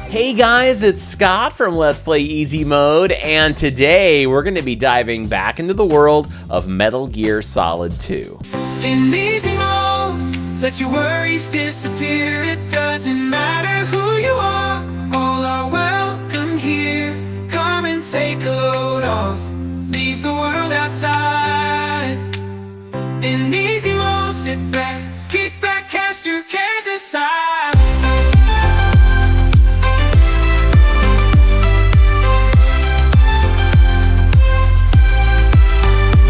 Hey guys, it's Scott from Let's Play Easy Mode, and today we're going to be diving back into the world of Metal Gear Solid 2. In easy mode, let your worries disappear. It doesn't matter who you are, all are welcome here. Come and take a load off, leave the world outside. In easy mode, sit back, kick back, cast your cares aside.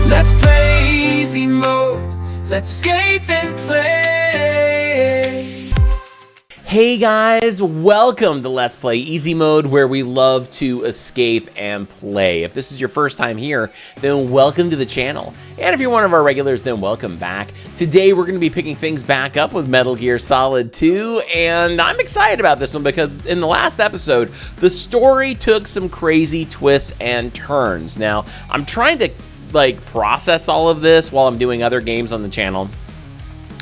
Let's play easy mode, let's escape and play. Hey guys, welcome to Let's Play Easy Mode, where we love to escape and play. If this is your first time here, then welcome to the channel. And if you're one of our regulars, then welcome back. Today we're going to be picking things back up with Metal Gear Solid 2, and I'm excited about this one because in the last episode, the story took some crazy twists and turns. Now, I'm trying to process all of this while I'm doing other games on the channel.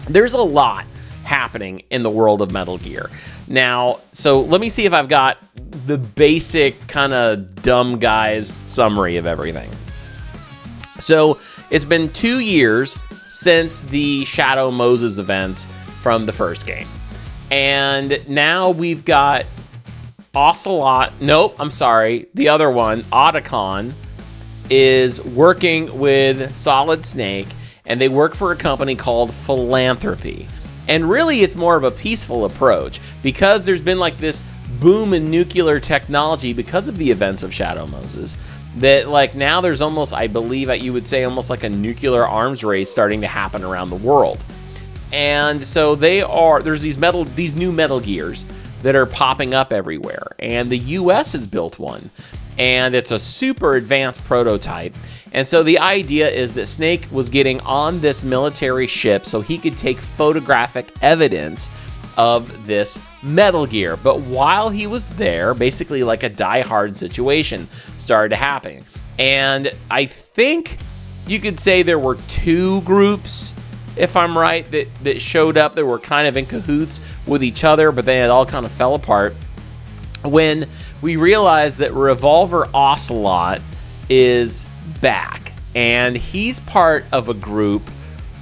There's a lot happening in the world of Metal Gear. Now, so let me see if I've got the basic kind of dumb guys summary of everything. So it's been 2 years since the Shadow Moses events from the first game. And now we've got Ocelot, nope, I'm sorry, the other one, Otacon, is working with Solid Snake, and they work for a company called Philanthropy. And really, it's more of a peaceful approach because there's been like this boom in nuclear technology because of the events of Shadow Moses. That like now there's almost, I believe that you would say almost like a nuclear arms race starting to happen around the world. And so there's these new Metal Gears that are popping up everywhere, and the US has built one. And it's a super advanced prototype. And so the idea is that Snake was getting on this military ship so he could take photographic evidence of this Metal Gear. But while he was there, basically like a Die Hard situation started to happen. And I think you could say there were two groups, if I'm right, that showed up that were kind of in cahoots with each other, but then it all kind of fell apart when we realized that Revolver Ocelot is back, and he's part of a group,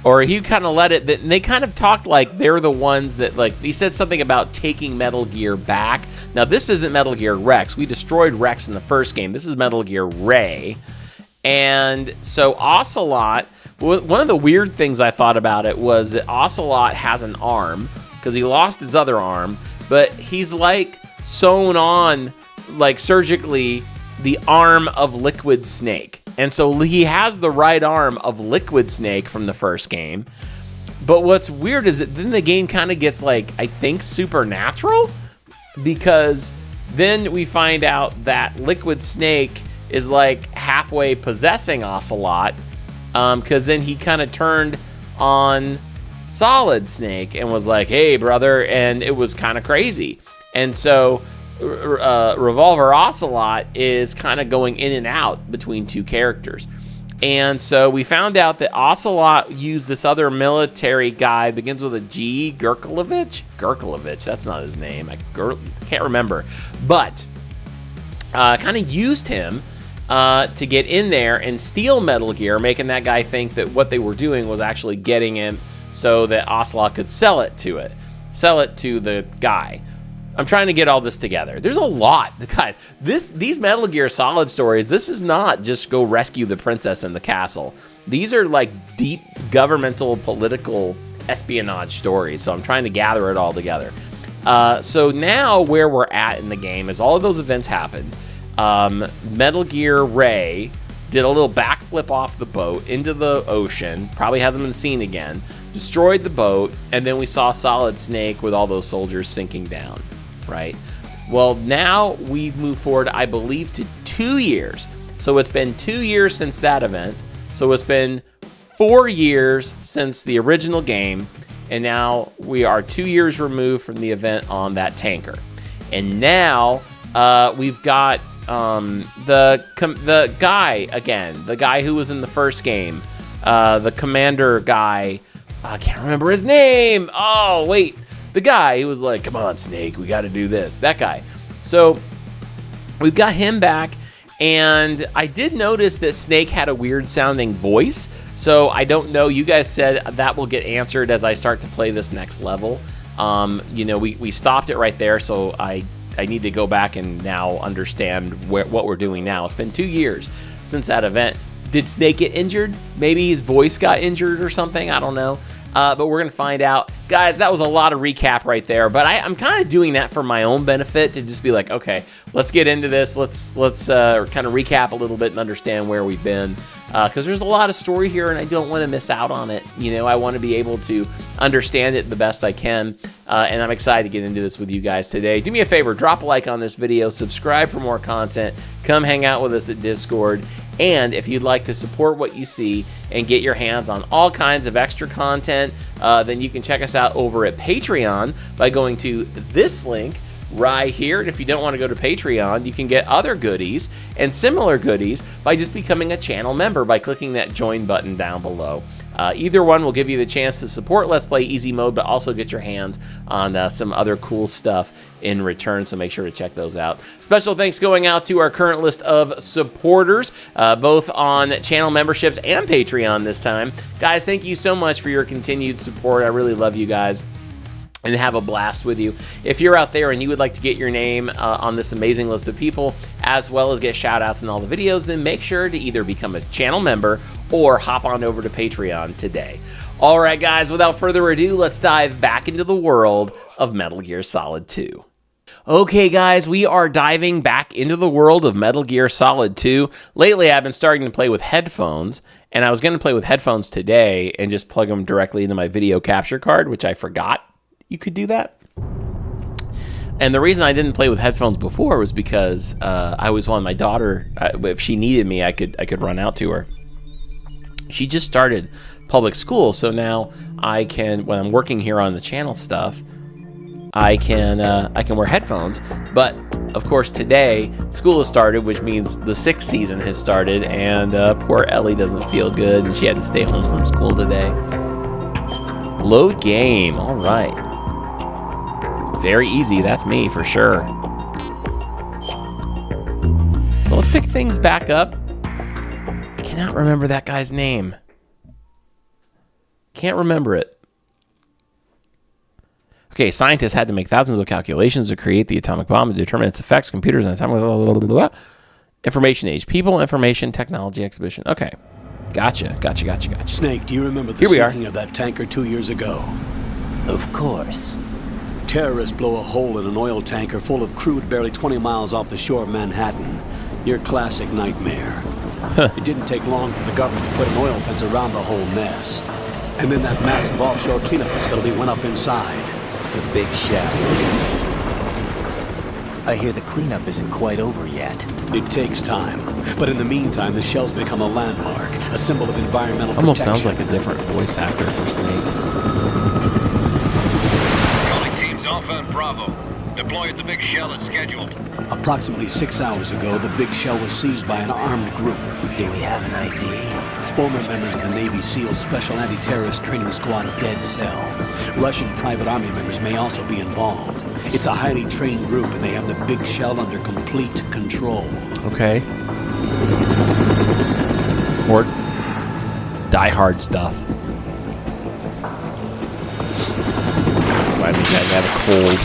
or he kind of let it, they kind of talked like they're the ones that, like, he said something about taking Metal Gear back. Now, this isn't Metal Gear Rex. We destroyed Rex in the first game. This is Metal Gear Ray. And so Ocelot, one of the weird things I thought about it was that Ocelot has an arm, because he lost his other arm, but he's like sewn on like surgically the arm of Liquid Snake. And so he has the right arm of Liquid Snake from the first game. But what's weird is that then the game kind of gets like, I think, supernatural, because then we find out that Liquid Snake is like halfway possessing Ocelot, because then he kind of turned on Solid Snake and was like, hey brother, and it was kind of crazy. And so Revolver Ocelot is kind of going in and out between two characters. And so we found out that Ocelot used this other military guy, begins with a G, Gurkalovich, that's not his name, I can't remember, but kind of used him to get in there and steal Metal Gear, making that guy think that what they were doing was actually getting him so that Ocelot could sell it to the guy. I'm trying to get all this together. There's a lot. Guys, these Metal Gear Solid stories, this is not just go rescue the princess in the castle. These are like deep governmental, political espionage stories. So I'm trying to gather it all together. So now where we're at in the game is all of those events happened. Metal Gear Ray did a little backflip off the boat into the ocean. Probably hasn't been seen again. Destroyed the boat. And then we saw Solid Snake with all those soldiers sinking down. Right? Well, now we've moved forward, I believe, to 2 years. So it's been 2 years since that event. So it's been 4 years since the original game. And now we are 2 years removed from the event on that tanker. And now we've got the guy again, the guy who was in the first game, the commander guy. I can't remember his name. Oh, wait. The guy who was like, come on, Snake, we got to do this. That guy. So we've got him back, and I did notice that Snake had a weird sounding voice, so I don't know. You guys said that will get answered as I start to play this next level. You know, we stopped it right there, so I need to go back and now understand what we're doing now. It's been 2 years since that event. Did Snake get injured? Maybe his voice got injured or something. I don't know. But we're going to find out. Guys, that was a lot of recap right there. But I'm kind of doing that for my own benefit, to just be like, okay, let's get into this. Let's kind of recap a little bit and understand where we've been. Because there's a lot of story here, and I don't want to miss out on it. You know, I want to be able to understand it the best I can. And I'm excited to get into this with you guys today. Do me a favor, drop a like on this video, subscribe for more content, come hang out with us at Discord. And if you'd like to support what you see and get your hands on all kinds of extra content, then you can check us out over at Patreon by going to this link right here. And if you don't want to go to Patreon, you can get other goodies and similar goodies by just becoming a channel member by clicking that join button down below. Either one will give you the chance to support Let's Play Easy Mode, but also get your hands on some other cool stuff in return, so make sure to check those out. Special thanks going out to our current list of supporters, both on channel memberships and Patreon this time. Guys, thank you so much for your continued support. I really love you guys and have a blast with you. If you're out there and you would like to get your name on this amazing list of people, as well as get shout outs in all the videos, then make sure to either become a channel member or hop on over to Patreon today. All right, guys, without further ado, let's dive back into the world of Metal Gear Solid 2. Okay, guys, we are diving back into the world of Metal Gear Solid 2. Lately, I've been starting to play with headphones, and I was going to play with headphones today and just plug them directly into my video capture card, which I forgot you could do that. And the reason I didn't play with headphones before was because I was on my daughter. If she needed me, I could run out to her. She just started public school, so now I can, when I'm working here on the channel stuff, I can wear headphones. But of course, today school has started, which means the 6th season has started, and poor Ellie doesn't feel good, and she had to stay home from school today. Load game. All right. Very easy. That's me for sure. So let's pick things back up. I cannot remember that guy's name. Can't remember it. Okay, scientists had to make thousands of calculations to create the atomic bomb and determine its effects. Computers and atomic... Blah, blah, blah, blah. Information age. People, information, technology, exhibition. Okay. Gotcha. Snake, do you remember the sinking of that tanker 2 years ago? Of course. Terrorists blow a hole in an oil tanker full of crude barely 20 miles off the shore of Manhattan. Your classic nightmare. It didn't take long for the government to put an oil fence around the whole mess. And then that massive offshore cleanup facility went up inside. The big shell. I hear the cleanup isn't quite over yet. It takes time. But in the meantime, the shell's become a landmark, a symbol of environmental Almost protection. sounds like a different voice actor for Snake. Calling teams Alpha and Bravo. Deploy at the big shell as scheduled. Approximately 6 hours ago, the big shell was seized by an armed group. Do we have an ID? Former members of the Navy SEAL Special Anti-Terrorist Training Squad Dead Cell. Russian private army members may also be involved. It's a highly trained group, and they have the big shell under complete control. Okay. More die-hard stuff. Glad you guys have a cold.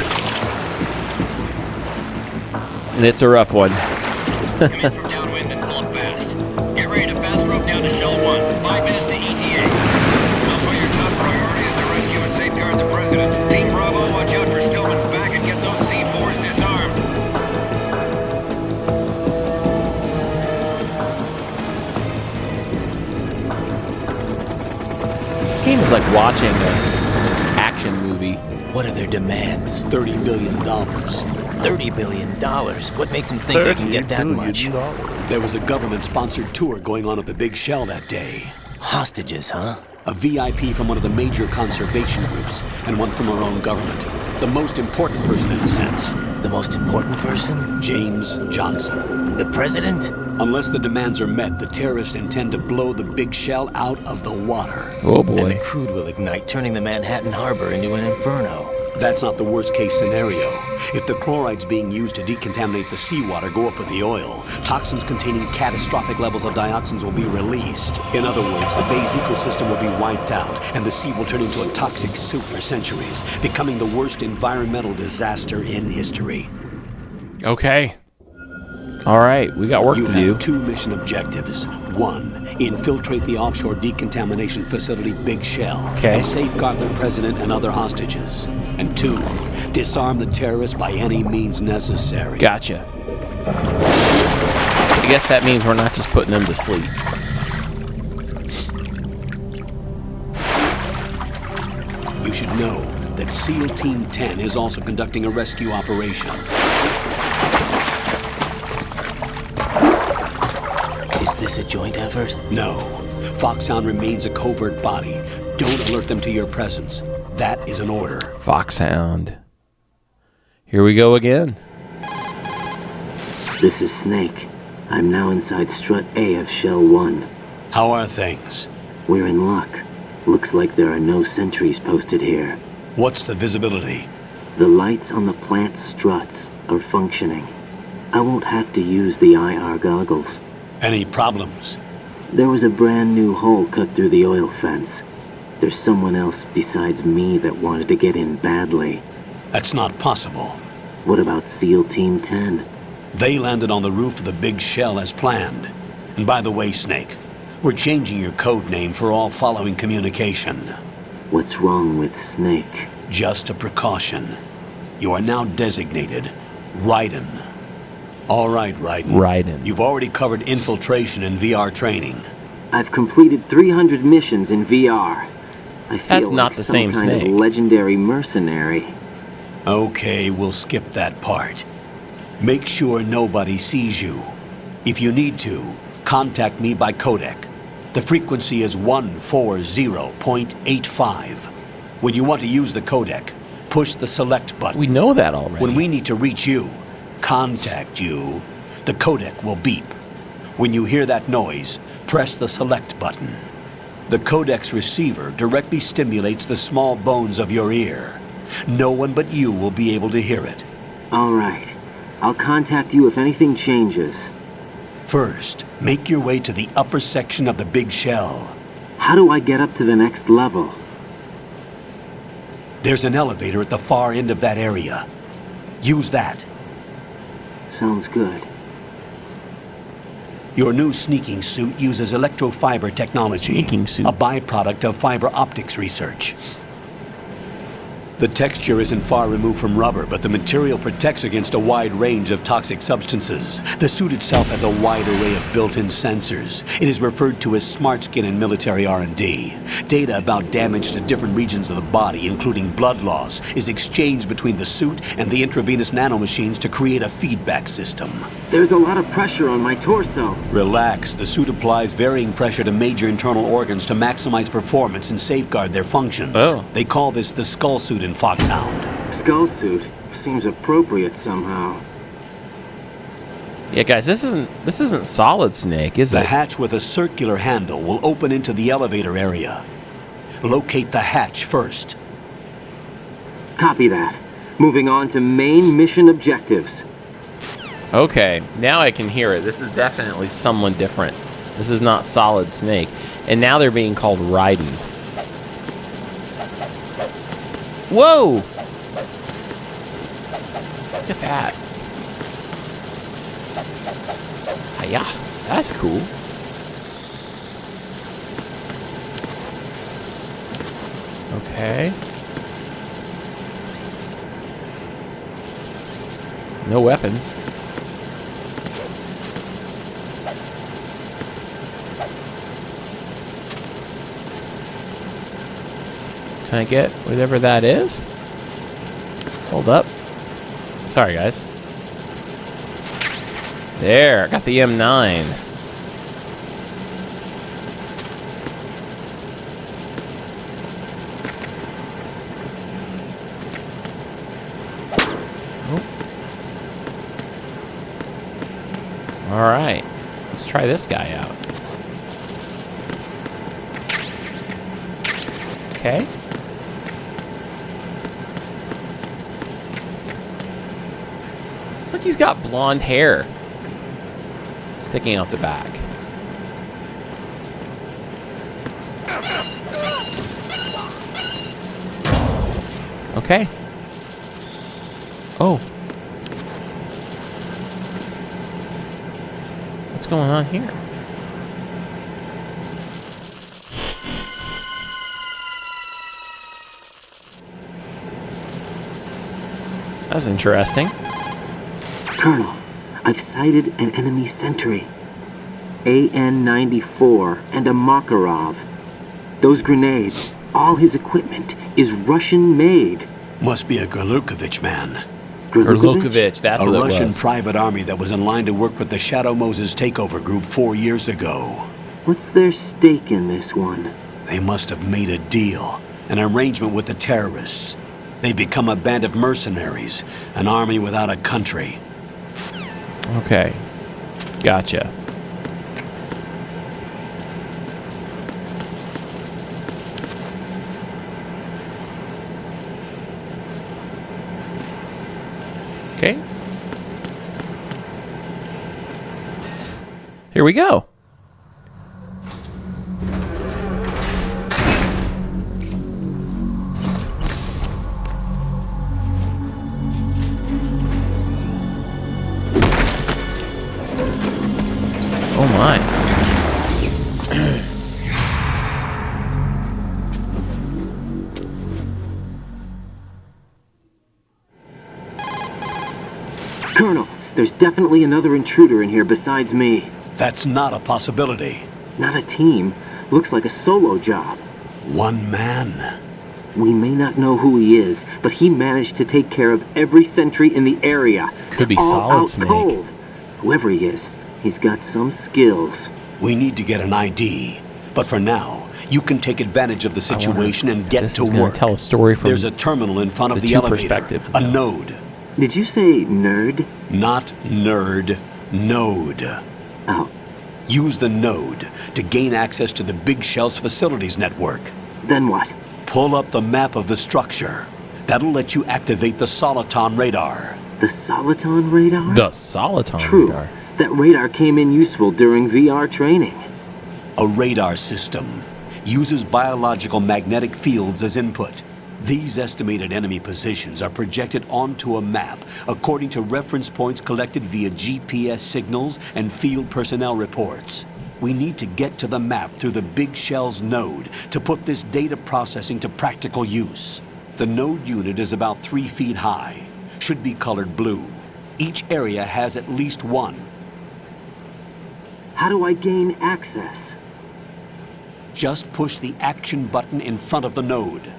And it's a rough one. Come in from downwind and pull up fast. Get ready to fast rope down to Shell 1. 5 minutes to ETA. Alpha, your top priority is to rescue and safeguard the President. Team Bravo, watch out for Stillman's back and get those C4s disarmed. This game is like watching an action movie. What are their demands? $30 billion. $30 billion. What makes them think they can get that much? There was a government-sponsored tour going on at the big shell that day. Hostages, huh? A VIP from one of the major conservation groups, and one from our own government. The most important person in a sense. The most important person? James Johnson. The president? Unless the demands are met, the terrorists intend to blow the big shell out of the water. Oh And boy. the crude will ignite, turning the Manhattan Harbor into an inferno. That's not the worst-case scenario. If the chlorides being used to decontaminate the seawater go up with the oil, toxins containing catastrophic levels of dioxins will be released. In other words, the bay's ecosystem will be wiped out, and the sea will turn into a toxic soup for centuries, becoming the worst environmental disaster in history. Okay. All right, we got work You to do. have 2 mission objectives. 1, infiltrate the offshore decontamination facility Big Shell and safeguard the president and other hostages. And 2, disarm the terrorists by any means necessary. Gotcha. I guess that means we're not just putting them to sleep. You should know that SEAL Team 10 is also conducting a rescue operation. Is this a joint effort? No. Foxhound remains a covert body. Don't alert them to your presence. That is an order. Foxhound. Here we go again. This is Snake. I'm now inside Strut A of Shell 1. How are things? We're in luck. Looks like there are no sentries posted here. What's the visibility? The lights on the plant struts are functioning. I won't have to use the IR goggles. Any problems? There was a brand new hole cut through the oil fence. There's someone else besides me that wanted to get in badly. That's not possible. What about SEAL Team 10? They landed on the roof of the Big Shell as planned. And by the way, Snake, we're changing your code name for all following communication. What's wrong with Snake? Just a precaution. You are now designated Raiden. All right, Raiden. Raiden. You've already covered infiltration and VR training. I've completed 300 missions in VR. I feel That's not like the some same kind Snake. of legendary mercenary. Okay, we'll skip that part. Make sure nobody sees you. If you need to, contact me by codec. The frequency is 140.85. When you want to use the codec, push the select button. We know that already. When we need to reach you, contact you, the codec will beep. When you hear that noise, press the select button. The codec's receiver directly stimulates the small bones of your ear. No one but you will be able to hear it. All right. I'll contact you if anything changes. First, make your way to the upper section of the Big Shell. How do I get up to the next level? There's an elevator at the far end of that area. Use that. Sounds good. Your new sneaking suit uses electrofiber technology, Sneaking suit. a byproduct of fiber optics research. The texture isn't far removed from rubber, but the material protects against a wide range of toxic substances. The suit itself has a wide array of built-in sensors. It is referred to as smart skin in military R&D. Data about damage to different regions of the body, including blood loss, is exchanged between the suit and the intravenous nanomachines to create a feedback system. There's a lot of pressure on my torso. Relax. The suit applies varying pressure to major internal organs to maximize performance and safeguard their functions. Oh. They call this the skull suit in Foxhound. Skull suit. Seems appropriate somehow. Yeah, guys, this isn't Solid Snake, is The it? hatch with a circular handle will open into the elevator area. Locate the hatch first. Copy that. Moving on to main mission objectives. Okay, now I can hear it. This is definitely someone different. This is not Solid Snake. And now they're being called Raiden. Whoa! Look at that. Yeah, that's cool. Okay. No weapons. Can I get whatever that is? Hold up. Sorry, guys. There, I got the M9. All right, let's try this guy out. Okay. like he's got blonde hair sticking out the back. Okay. Oh. What's going on here? That's interesting. Colonel, I've sighted an enemy sentry. AN-94 and a Makarov. Those grenades, all his equipment, is Russian-made. Must be a Gurlukovich man. Gurlukovich, that's what it was. A Russian private army that was in line to work with the Shadow Moses takeover group 4 years ago. What's their stake in this one? They must have made a deal, an arrangement with the terrorists. They become a band of mercenaries, an army without a country. Okay. Gotcha. Okay. Here we go. Oh my. Colonel, there's definitely another intruder in here besides me. That's not a possibility. Not a team. Looks like a solo job. One man. We may not know who he is, but he managed to take care of every sentry in the area. Could be all Solid out Snake. cold. Whoever he is, he's got some skills. We need to get an ID. But for now, you can take advantage of the situation and get This to is gonna work. tell a story from There's a terminal in front of the the two elevator. perspectives A now. node. Did you say nerd? Not nerd. Node. Oh, Use the node to gain access to the Big Shell's facilities network. then what? Pull up the map of the structure. That'll let you activate the Soliton radar. The Soliton radar? the Soliton True. radar. That radar came in useful during VR training. A radar system uses biological magnetic fields as input. These estimated enemy positions are projected onto a map according to reference points collected via GPS signals and field personnel reports. We need to get to the map through the Big Shell's node to put this data processing to practical use. The node unit is about 3 feet high, should be colored blue. Each area has at least one. How do I gain access? Just push the action button in front of the node.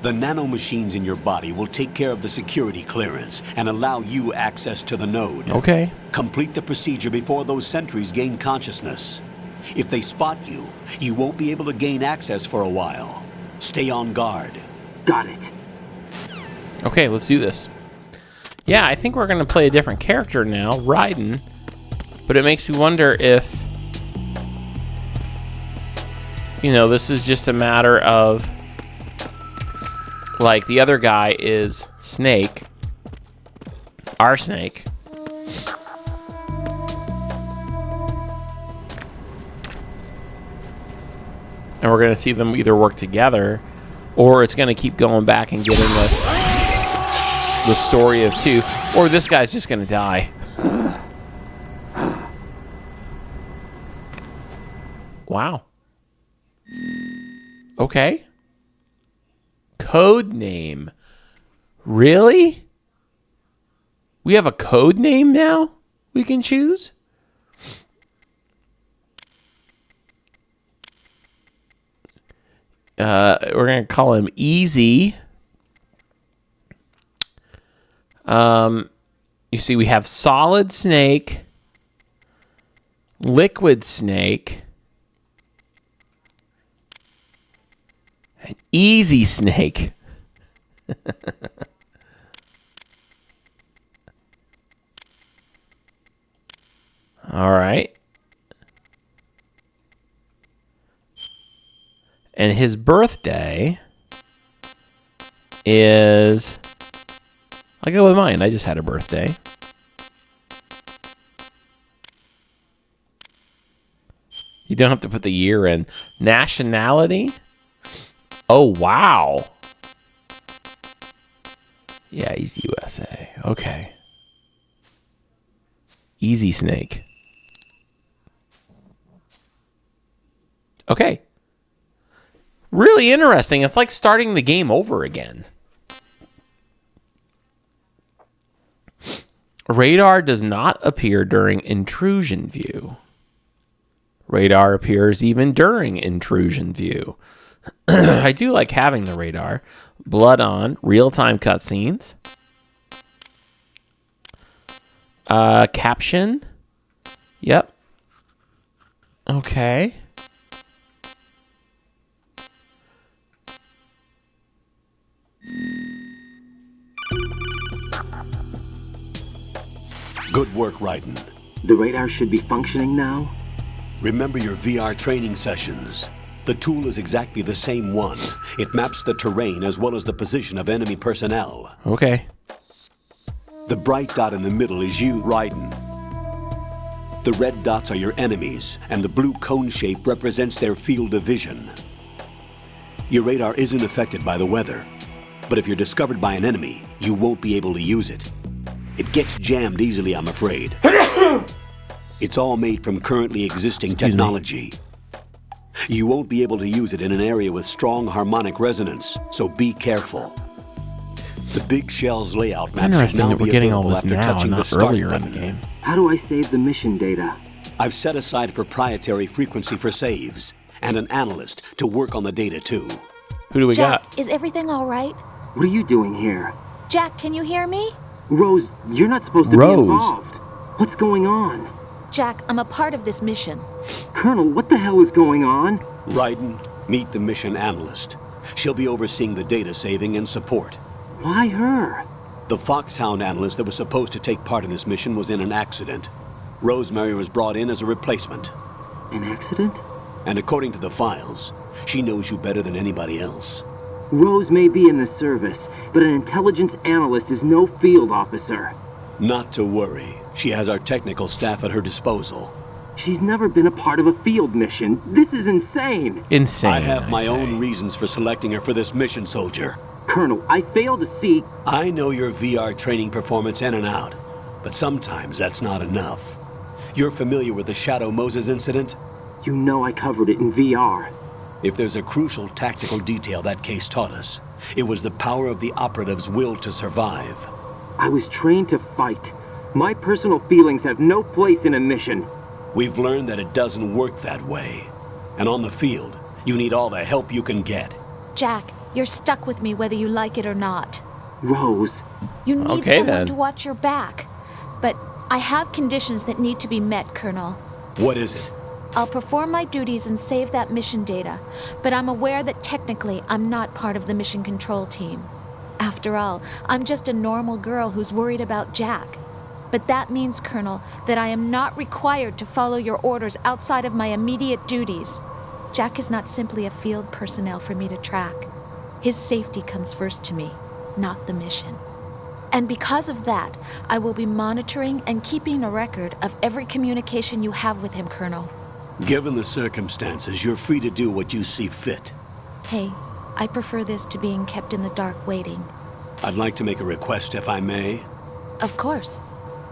The nanomachines in your body will take care of the security clearance and allow you access to the node. Okay. Complete the procedure before those sentries gain consciousness. If they spot you, you won't be able to gain access for a while. Stay on guard. Got it. Okay, let's do this. Yeah, I think we're going to play a different character now, Raiden. But it makes me wonder if, you know, this is just a matter of, like, the other guy is Snake. Our Snake. And we're going to see them either work together, or it's going to keep going back and getting the story of two, or this guy's just going to die. Wow. Okay. Code name. Really? We have a code name now we can choose? We're going to call him Easy. You see, we have Solid Snake, Liquid Snake, and Easy Snake. All right. And his birthday is I'll go with mine. I just had a birthday. You don't have to put the year in. Nationality? Oh, wow. Yeah, he's USA. Okay. Easy Snake. Okay. Really interesting. It's like starting the game over again. Radar does not appear during intrusion view. Radar appears even during intrusion view. I do like having the radar. Blood on, real-time cutscenes. Caption. Yep. Okay. Good work, Raiden. The radar should be functioning now? Remember your VR training sessions. The tool is exactly the same one. It maps the terrain as well as the position of enemy personnel. Okay. The bright dot in the middle is you, Raiden. The red dots are your enemies, and the blue cone shape represents their field of vision. Your radar isn't affected by the weather, but if you're discovered by an enemy, you won't be able to use it. It gets jammed easily, I'm afraid. It's all made from currently existing technology. You won't be able to use it in an area with strong harmonic resonance, so be careful. The big shell's layout map should Interesting now that we're be getting all available this after now touching and the not start earlier in the button. game. How do I save the mission data? I've set aside a proprietary frequency for saves, and an analyst to work on the data too. Who do we Jack, got? is everything all right? What are you doing here? Jack, can you hear me? Rose, you're not supposed to Rose? be involved. What's going on? Jack, I'm a part of this mission. Colonel, what the hell is going on? Raiden, meet the mission analyst. She'll be overseeing the data saving and support. Why her? The Foxhound analyst that was supposed to take part in this mission was in an accident. Rosemary was brought in as a replacement. An accident? And according to the files, she knows you better than anybody else. Rose may be in the service, but an intelligence analyst is no field officer. Not to worry. She has our technical staff at her disposal. She's never been a part of a field mission. This is insane. Insane. I have my say. own reasons for selecting her for this mission, soldier. Colonel, I fail to see... I know your VR training performance in and out, but sometimes that's not enough. You're familiar with the Shadow Moses incident? You know I covered it in VR. If there's a crucial tactical detail that case taught us, it was the power of the operative's will to survive. I was trained to fight. My personal feelings have no place in a mission. We've learned that it doesn't work that way. And on the field, you need all the help you can get. Jack, you're stuck with me whether you like it or not. Rose, You need Okay, someone then. to watch your back. But I have conditions that need to be met, Colonel. What is it? I'll perform my duties and save that mission data, but I'm aware that technically I'm not part of the mission control team. After all, I'm just a normal girl who's worried about Jack. But that means, Colonel, that I am not required to follow your orders outside of my immediate duties. Jack is not simply a field personnel for me to track. His safety comes first to me, not the mission. And because of that, I will be monitoring and keeping a record of every communication you have with him, Colonel. Given the circumstances, you're free to do what you see fit. Hey, I prefer this to being kept in the dark waiting. I'd like to make a request, if I may. Of course.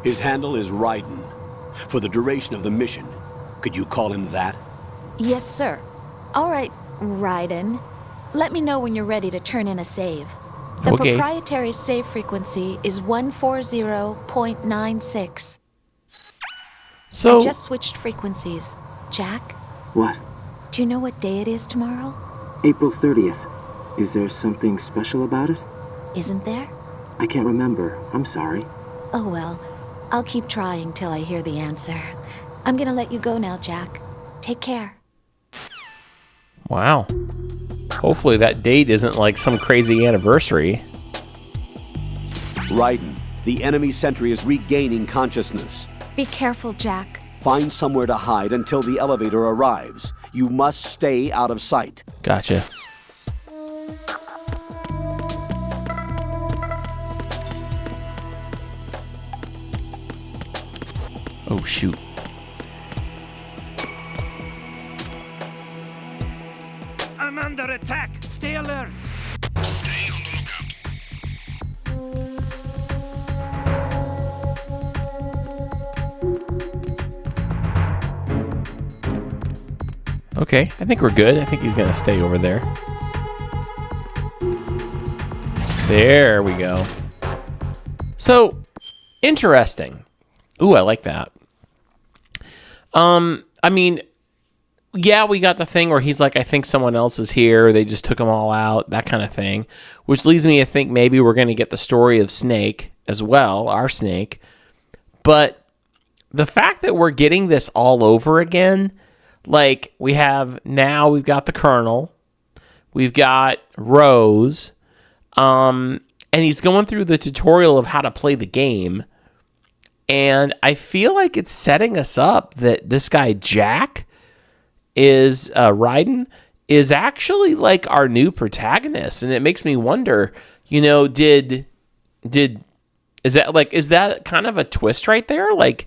His handle is Raiden. For the duration of the mission, could you call him that? Yes, sir. All right, Raiden. Let me know when you're ready to turn in a save. The Okay. proprietary save frequency is 140.96. So, I just switched frequencies. Jack, what? do you know what day it is tomorrow? April 30th. Is there something special about it? Isn't there? I can't remember. I'm sorry. Oh well, I'll keep trying till I hear the answer. I'm gonna let you go now, Jack. Take care. wow. Hopefully that date isn't like some crazy anniversary. Raiden, the enemy sentry is regaining consciousness. Be careful, Jack. Find somewhere to hide until the elevator arrives. You must stay out of sight. Gotcha. Oh, shoot. I'm under attack. Stay alert. Stay on the lookout. Okay, I think we're good. I think he's going to stay over there. There we go. So, interesting. Ooh, I like that. I mean, yeah, we got the thing where he's like, I think someone else is here. They just took them all out, that kind of thing. Which leads me to think maybe we're going to get the story of Snake as well, our Snake. But the fact that we're getting this all over again, like we've got the Colonel, we've got Rose, and he's going through the tutorial of how to play the game. And I feel like it's setting us up that this guy, Jack, is Raiden, is actually like our new protagonist. And it makes me wonder, you know, is that kind of a twist right there? Like,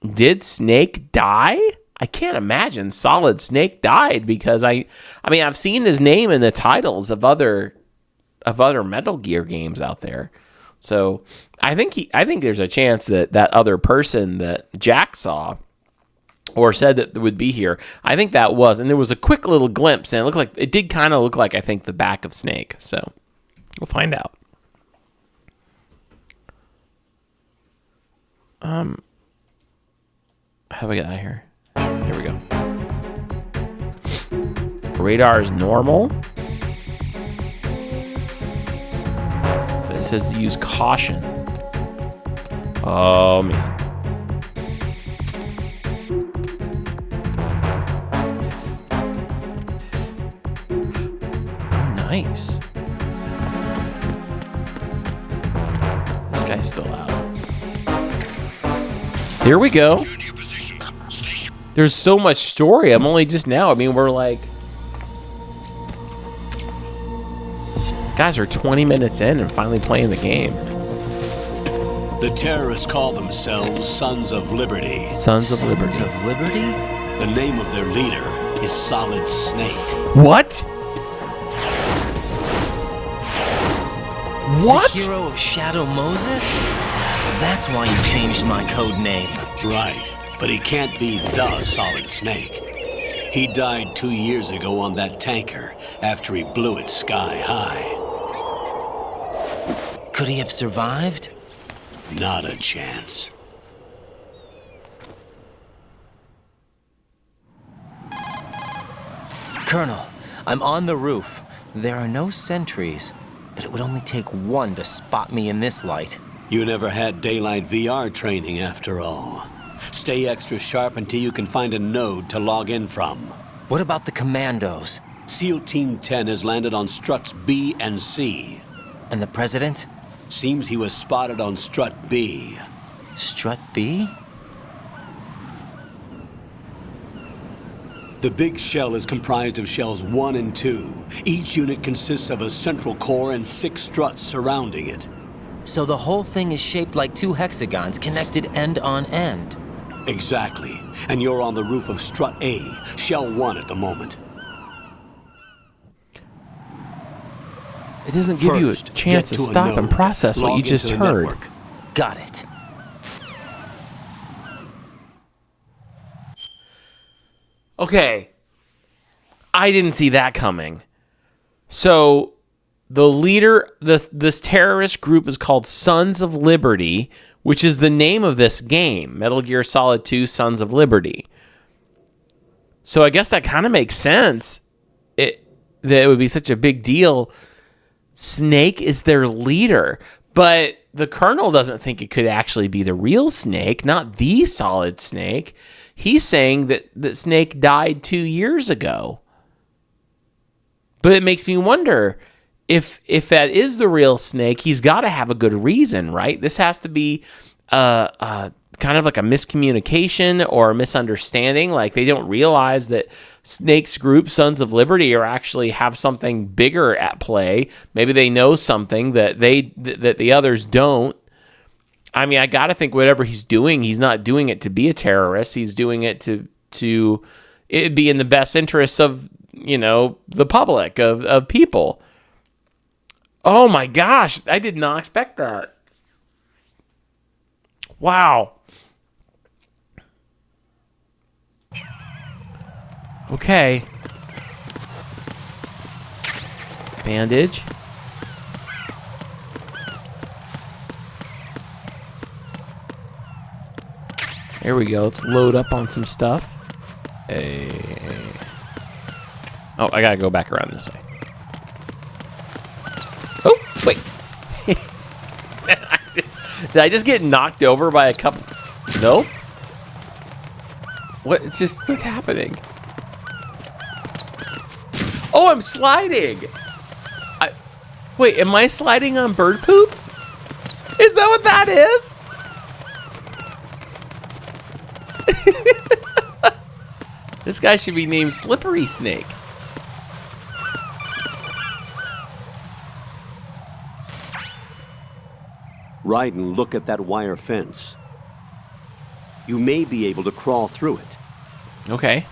did Snake die? I can't imagine Solid Snake died, because I mean, I've seen his name in the titles of other Metal Gear games out there. So I think there's a chance that other person that Jack saw or said that would be here, I think that was, and there was a quick little glimpse, and it did kind of look like, I think, the back of Snake. So we'll find out. How do we get out of here? Here we go. Radar is normal. But it says to use caution. Oh, man. Oh, nice. This guy's still out. Here we go. There's so much story. I'm only just now. I mean, we're like... Guys are 20 minutes in and finally playing the game. The terrorists call themselves Sons of Liberty. Sons of Liberty. Sons of Liberty? The name of their leader is Solid Snake. What? What? The hero of Shadow Moses? So that's why you changed my code name. Right, but he can't be the Solid Snake. He died 2 years ago on that tanker after he blew it sky high. Could he have survived? Not a chance. Colonel, I'm on the roof. There are no sentries, but it would only take one to spot me in this light. You never had daylight VR training after all. Stay extra sharp until you can find a node to log in from. What about the commandos? SEAL Team 10 has landed on struts B and C. And the president? Seems he was spotted on strut B. Strut B? The big shell is comprised of shells 1 and 2. Each unit consists of a central core and 6 struts surrounding it. So the whole thing is shaped like 2 hexagons connected end on end. Exactly. And you're on the roof of strut A, shell 1 at the moment. It doesn't give you a chance to stop and process what you just heard. Network. Got it. Okay. I didn't see that coming. So, the leader, this terrorist group is called Sons of Liberty, which is the name of this game, Metal Gear Solid 2 Sons of Liberty. So I guess that kind of makes sense. That it would be such a big deal. Snake is their leader, but the Colonel doesn't think it could actually be the real Snake, not the Solid Snake. He's saying that Snake died 2 years ago. But it makes me wonder, if that is the real Snake, he's got to have a good reason, right? This has to be kind of like a miscommunication or a misunderstanding. Like they don't realize that Snake's group, Sons of Liberty, are actually have something bigger at play. Maybe they know something that the others don't. I mean, I gotta think whatever he's doing, he's not doing it to be a terrorist. He's doing it to it be in the best interests of, you know, the public, of people. Oh my gosh, I did not expect that. Wow. Okay. Bandage. There we go. Let's load up on some stuff. Oh, I gotta go back around this way. Oh, wait. Did I just get knocked over by a couple? Nope. What's happening? Oh, I'm sliding. Wait, am I sliding on bird poop? Is that what that is? This guy should be named Slippery Snake. Raiden, look at that wire fence. You may be able to crawl through it. Okay.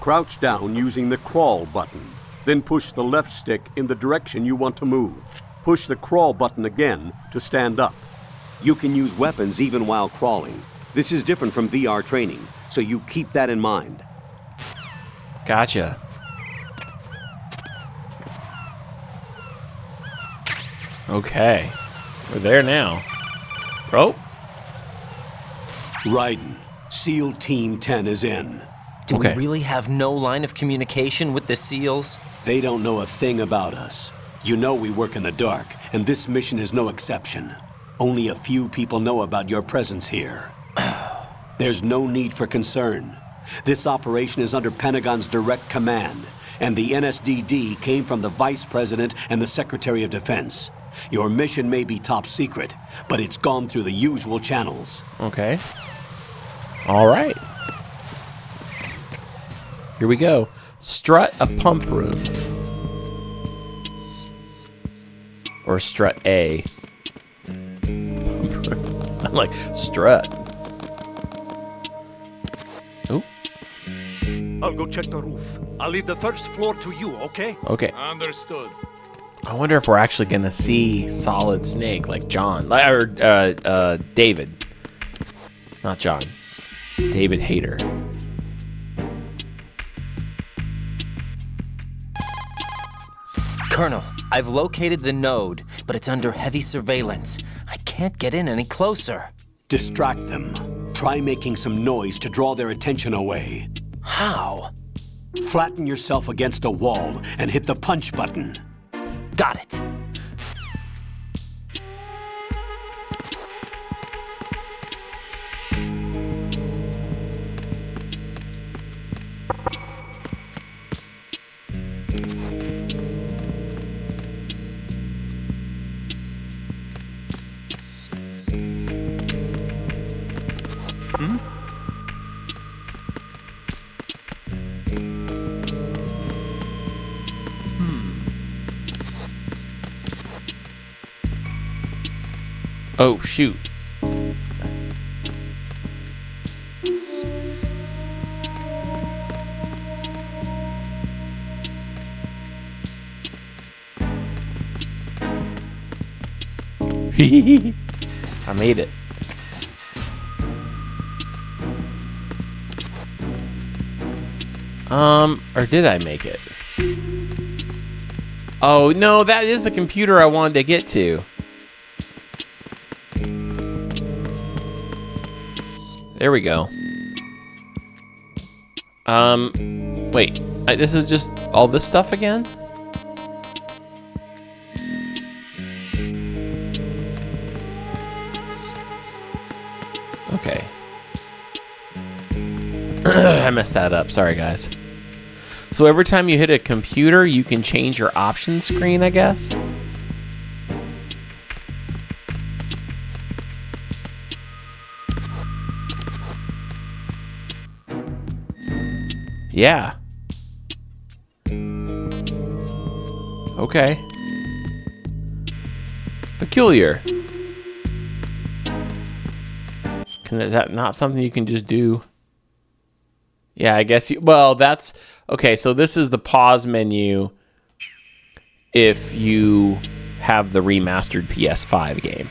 Crouch down using the crawl button. Then push the left stick in the direction you want to move. Push the crawl button again to stand up. You can use weapons even while crawling. This is different from VR training, so you keep that in mind. Gotcha. Okay. We're there now. Oh. Raiden, SEAL Team 10 is in. Do Okay. we really have no line of communication with the SEALs? They don't know a thing about us. You know we work in the dark, and this mission is no exception. Only a few people know about your presence here. There's no need for concern. This operation is under Pentagon's direct command, and the NSDD came from the Vice President and the Secretary of Defense. Your mission may be top secret, but it's gone through the usual channels. Okay. All right. Here we go. Strut a pump room. Or strut a. I'm like, strut. Oh. I'll go check the roof. I'll leave the first floor to you, okay? Okay. Understood. I wonder if we're actually gonna see Solid Snake, like John, or David. Not John. David Hayter. Colonel, I've located the node, but it's under heavy surveillance. I can't get in any closer. Distract them. Try making some noise to draw their attention away. How? Flatten yourself against a wall and hit the punch button. Got it. Oh, shoot. I made it. Or did I make it? Oh, no, that is the computer I wanted to get to. There we go. Wait, this is just all this stuff again? Okay. I messed that up. Sorry, guys. So every time you hit a computer, you can change your options screen, I guess? Yeah. Okay. Peculiar. Is that not something you can just do? Yeah, I guess you... Well, that's... Okay, so this is the pause menu if you have the remastered PS5 game.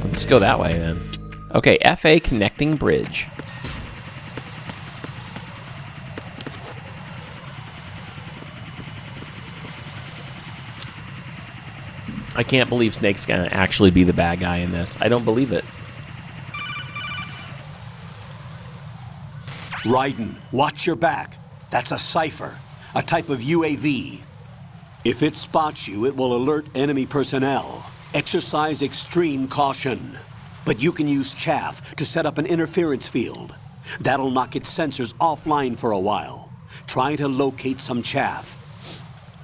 Let's go that way then. Okay, FA connecting bridge. I can't believe Snake's gonna actually be the bad guy in this. I don't believe it. Raiden, watch your back. That's a cipher, a type of UAV. If it spots you, it will alert enemy personnel. Exercise extreme caution. But you can use chaff to set up an interference field. That'll knock its sensors offline for a while. Try to locate some chaff.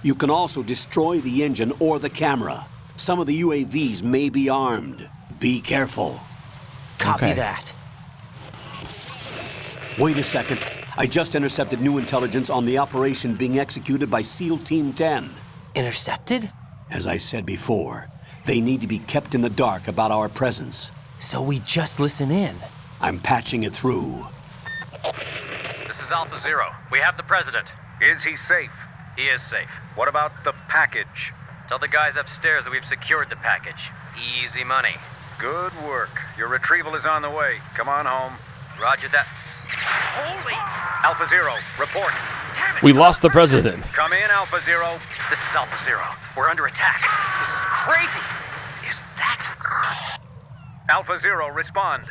You can also destroy the engine or the camera. Some of the UAVs may be armed. Be careful. Copy that. Wait a second. I just intercepted new intelligence on the operation being executed by SEAL Team 10. Intercepted? As I said before, they need to be kept in the dark about our presence. So we just listen in. I'm patching it through. This is Alpha Zero. We have the president. Is he safe? He is safe. What about the package? Tell the guys upstairs that we've secured the package. Easy money. Good work. Your retrieval is on the way. Come on home. Roger that. Holy! Alpha Zero, report. Damn it! We lost the president. Come in, Alpha Zero. This is Alpha Zero. We're under attack. This is crazy. Is that... Alpha Zero, respond.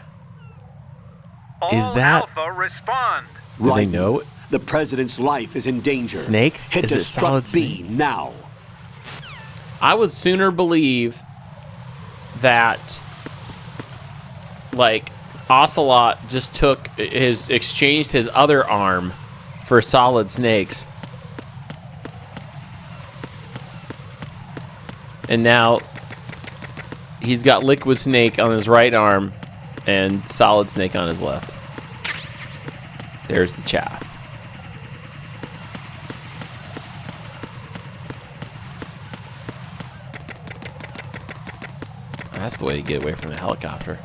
All Is that... Alpha, respond. Do they know? The president's life is in danger. Snake? Head Is to it Solid Struck B Snake? now. I would sooner believe that, like, Ocelot just exchanged his other arm for Solid Snake's. And now he's got Liquid Snake on his right arm and Solid Snake on his left. There's the chaff. That's the way to get away from the helicopter.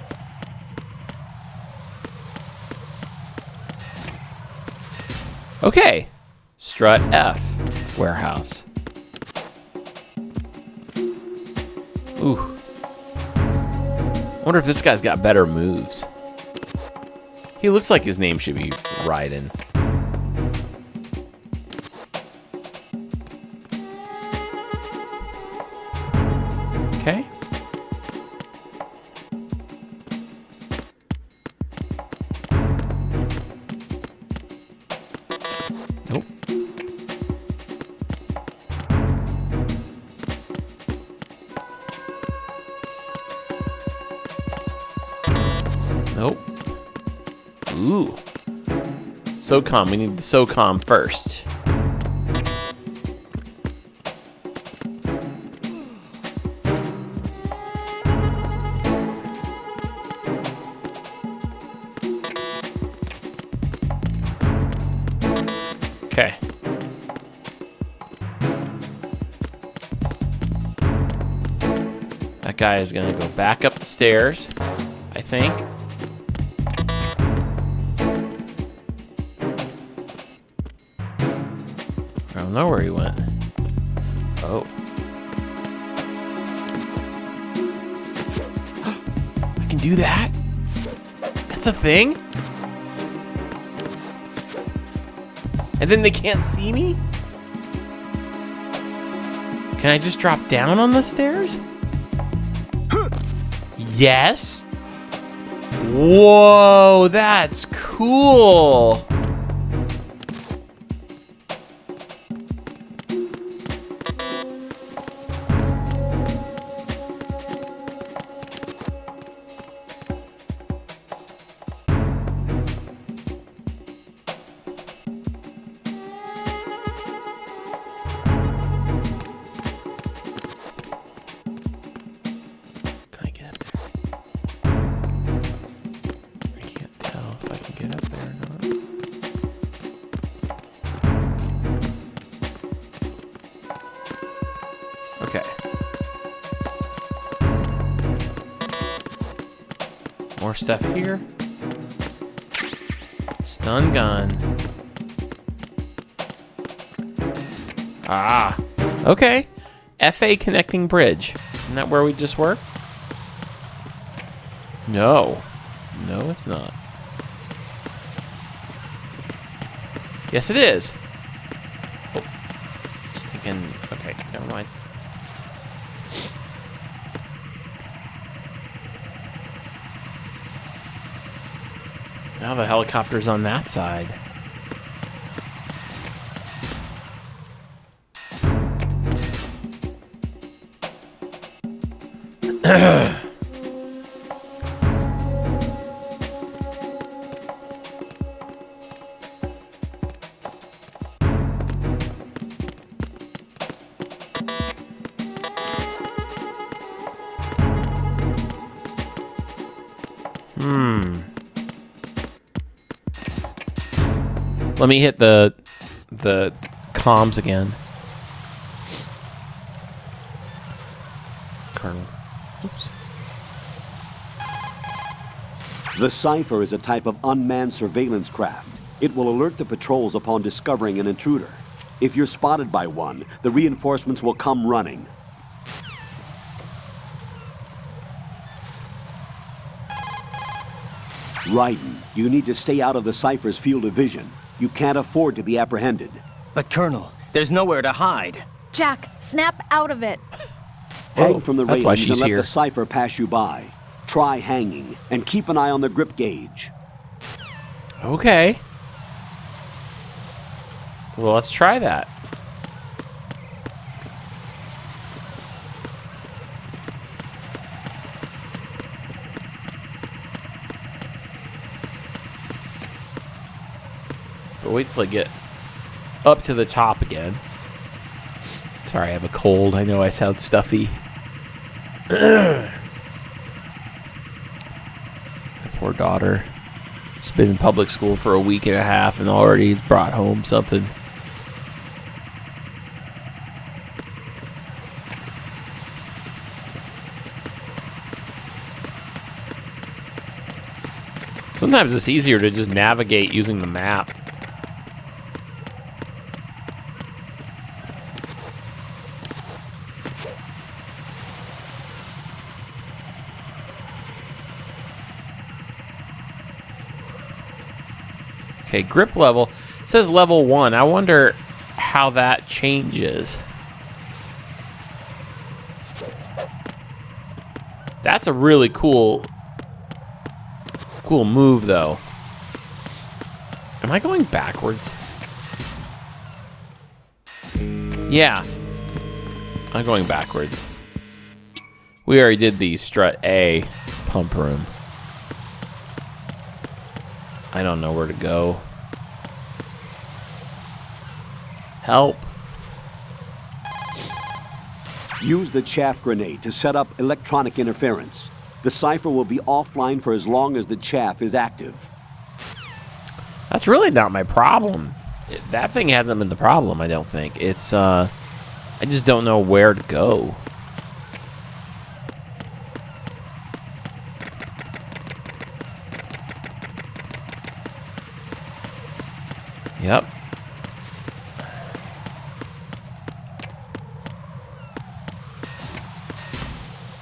Okay. Strut F. Warehouse. Ooh. I wonder if this guy's got better moves. He looks like his name should be Raiden. Okay. Nope. Nope. Ooh. SOCOM. We need the SOCOM first. Okay. That guy is going to go back up the stairs, I think. I don't know where he went. Oh. I can do that? That's a thing? And then they can't see me? Can I just drop down on the stairs? Yes. Whoa, that's cool. Can I get up there? I can't tell if I can get up there or not. Okay. More stuff here. Stun gun. Ah. Okay. FA connecting bridge. Isn't that where we just were? No. No, it's not. Yes, it is. Oh. Just thinking. Okay, never mind. Now the helicopter's on that side. Let me hit the comms again. Colonel. Oops. The Cypher is a type of unmanned surveillance craft. It will alert the patrols upon discovering an intruder. If you're spotted by one, the reinforcements will come running. Raiden, you need to stay out of the Cypher's field of vision. You can't afford to be apprehended. But Colonel, there's nowhere to hide. Jack, snap out of it. Hang from the that's why range she's and let here. the Cypher pass you by. Try hanging, and keep an eye on the grip gauge. Okay. Well, let's try that. But wait till I get up to the top again. Sorry, I have a cold. I know I sound stuffy. My poor daughter. She's been in public school for a week and a half and already has brought home something. Sometimes it's easier to just navigate using the map. Okay, grip level. It says level 1. I wonder how that changes. That's a really cool move, though. Am I going backwards? Yeah. I'm going backwards. We already did the strut A pump room. I don't know where to go. Help. Use the chaff grenade to set up electronic interference. The Cypher will be offline for as long as the chaff is active. That's really not my problem. That thing hasn't been the problem, I don't think. It's, I just don't know where to go. Yep.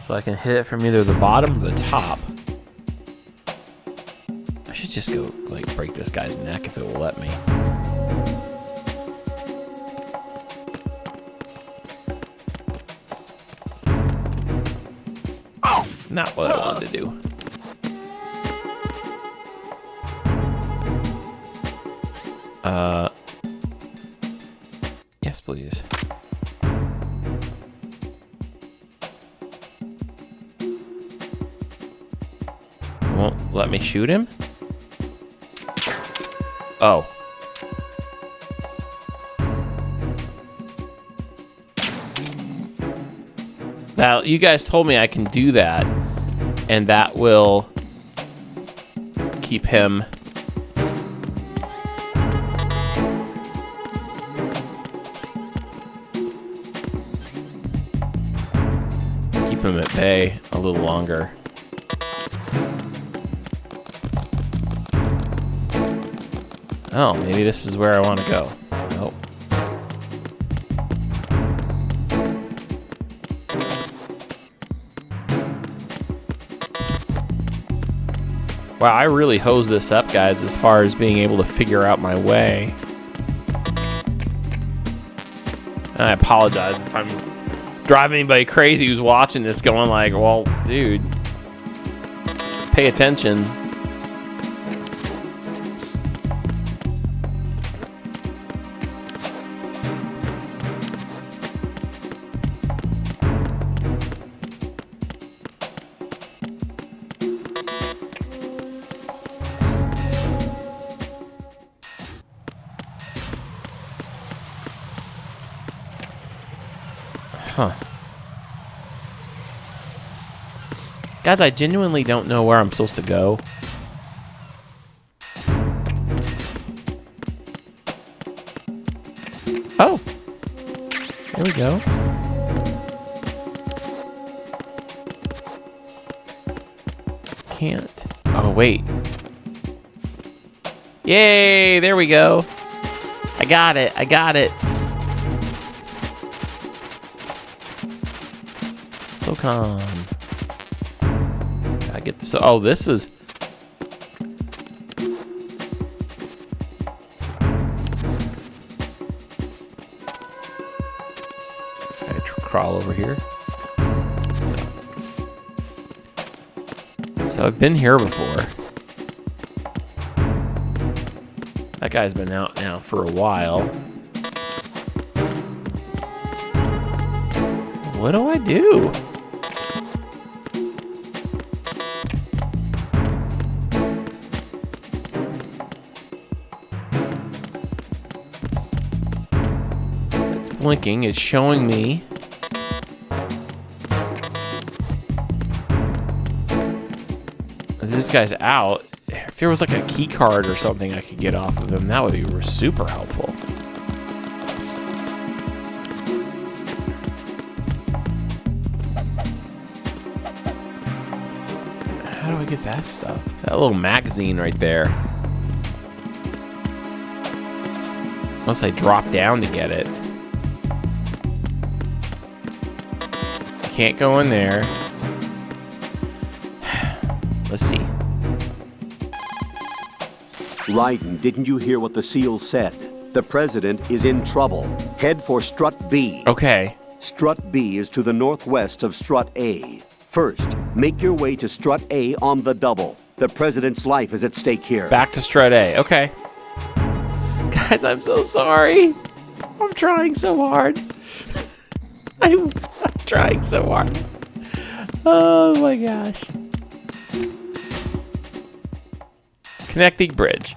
So I can hit it from either the bottom or the top. I should just go, like, break this guy's neck if it will let me. Oh, not what I wanted to do. Yes, please. Won't let me shoot him? Oh. Now, you guys told me I can do that, and that will keep him... keep him at bay a little longer. Oh, maybe this is where I want to go. Nope. Wow, I really hosed this up, guys, as far as being able to figure out my way. And I apologize if I'm driving anybody crazy who's watching this going like, well, dude, pay attention. Huh. Guys, I genuinely don't know where I'm supposed to go. Oh. There we go. Can't. Oh, wait. Yay, there we go. I got it. I got it. SOCOM. I get this. Oh, this is. I crawl over here. So I've been here before. That guy's been out now for a while. What do I do? It's blinking. It's showing me. This guy's out. If there was like a key card or something I could get off of him, that would be super helpful. How do I get that stuff? That little magazine right there. Unless I drop down to get it. Can't go in there. Let's see. Raiden, didn't you hear what the seal said? The president is in trouble. Head for Strut B. Okay. Strut B is to the northwest of Strut A. First, make your way to Strut A on the double. The president's life is at stake here. Back to Strut A. Okay. Guys, I'm so sorry. I'm trying so hard. I'm trying so hard. Oh my gosh. Connecting bridge.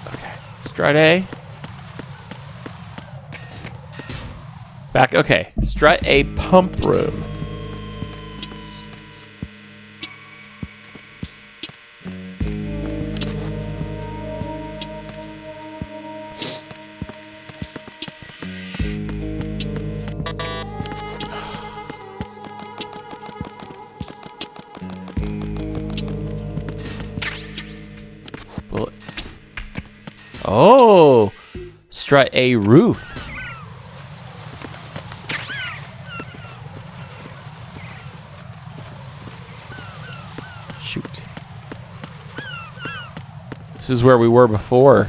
Okay, Strut A. Back, okay. Strut A pump room. Bullet. Oh, Strut A roof. Shoot. This is where we were before.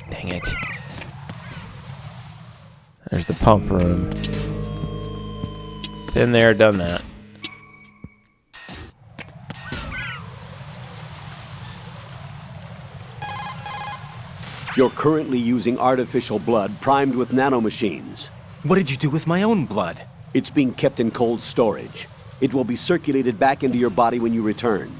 Dang it. There's the pump room. Been there, done that. You're currently using artificial blood primed with nanomachines. What did you do with my own blood? It's being kept in cold storage. It will be circulated back into your body when you return.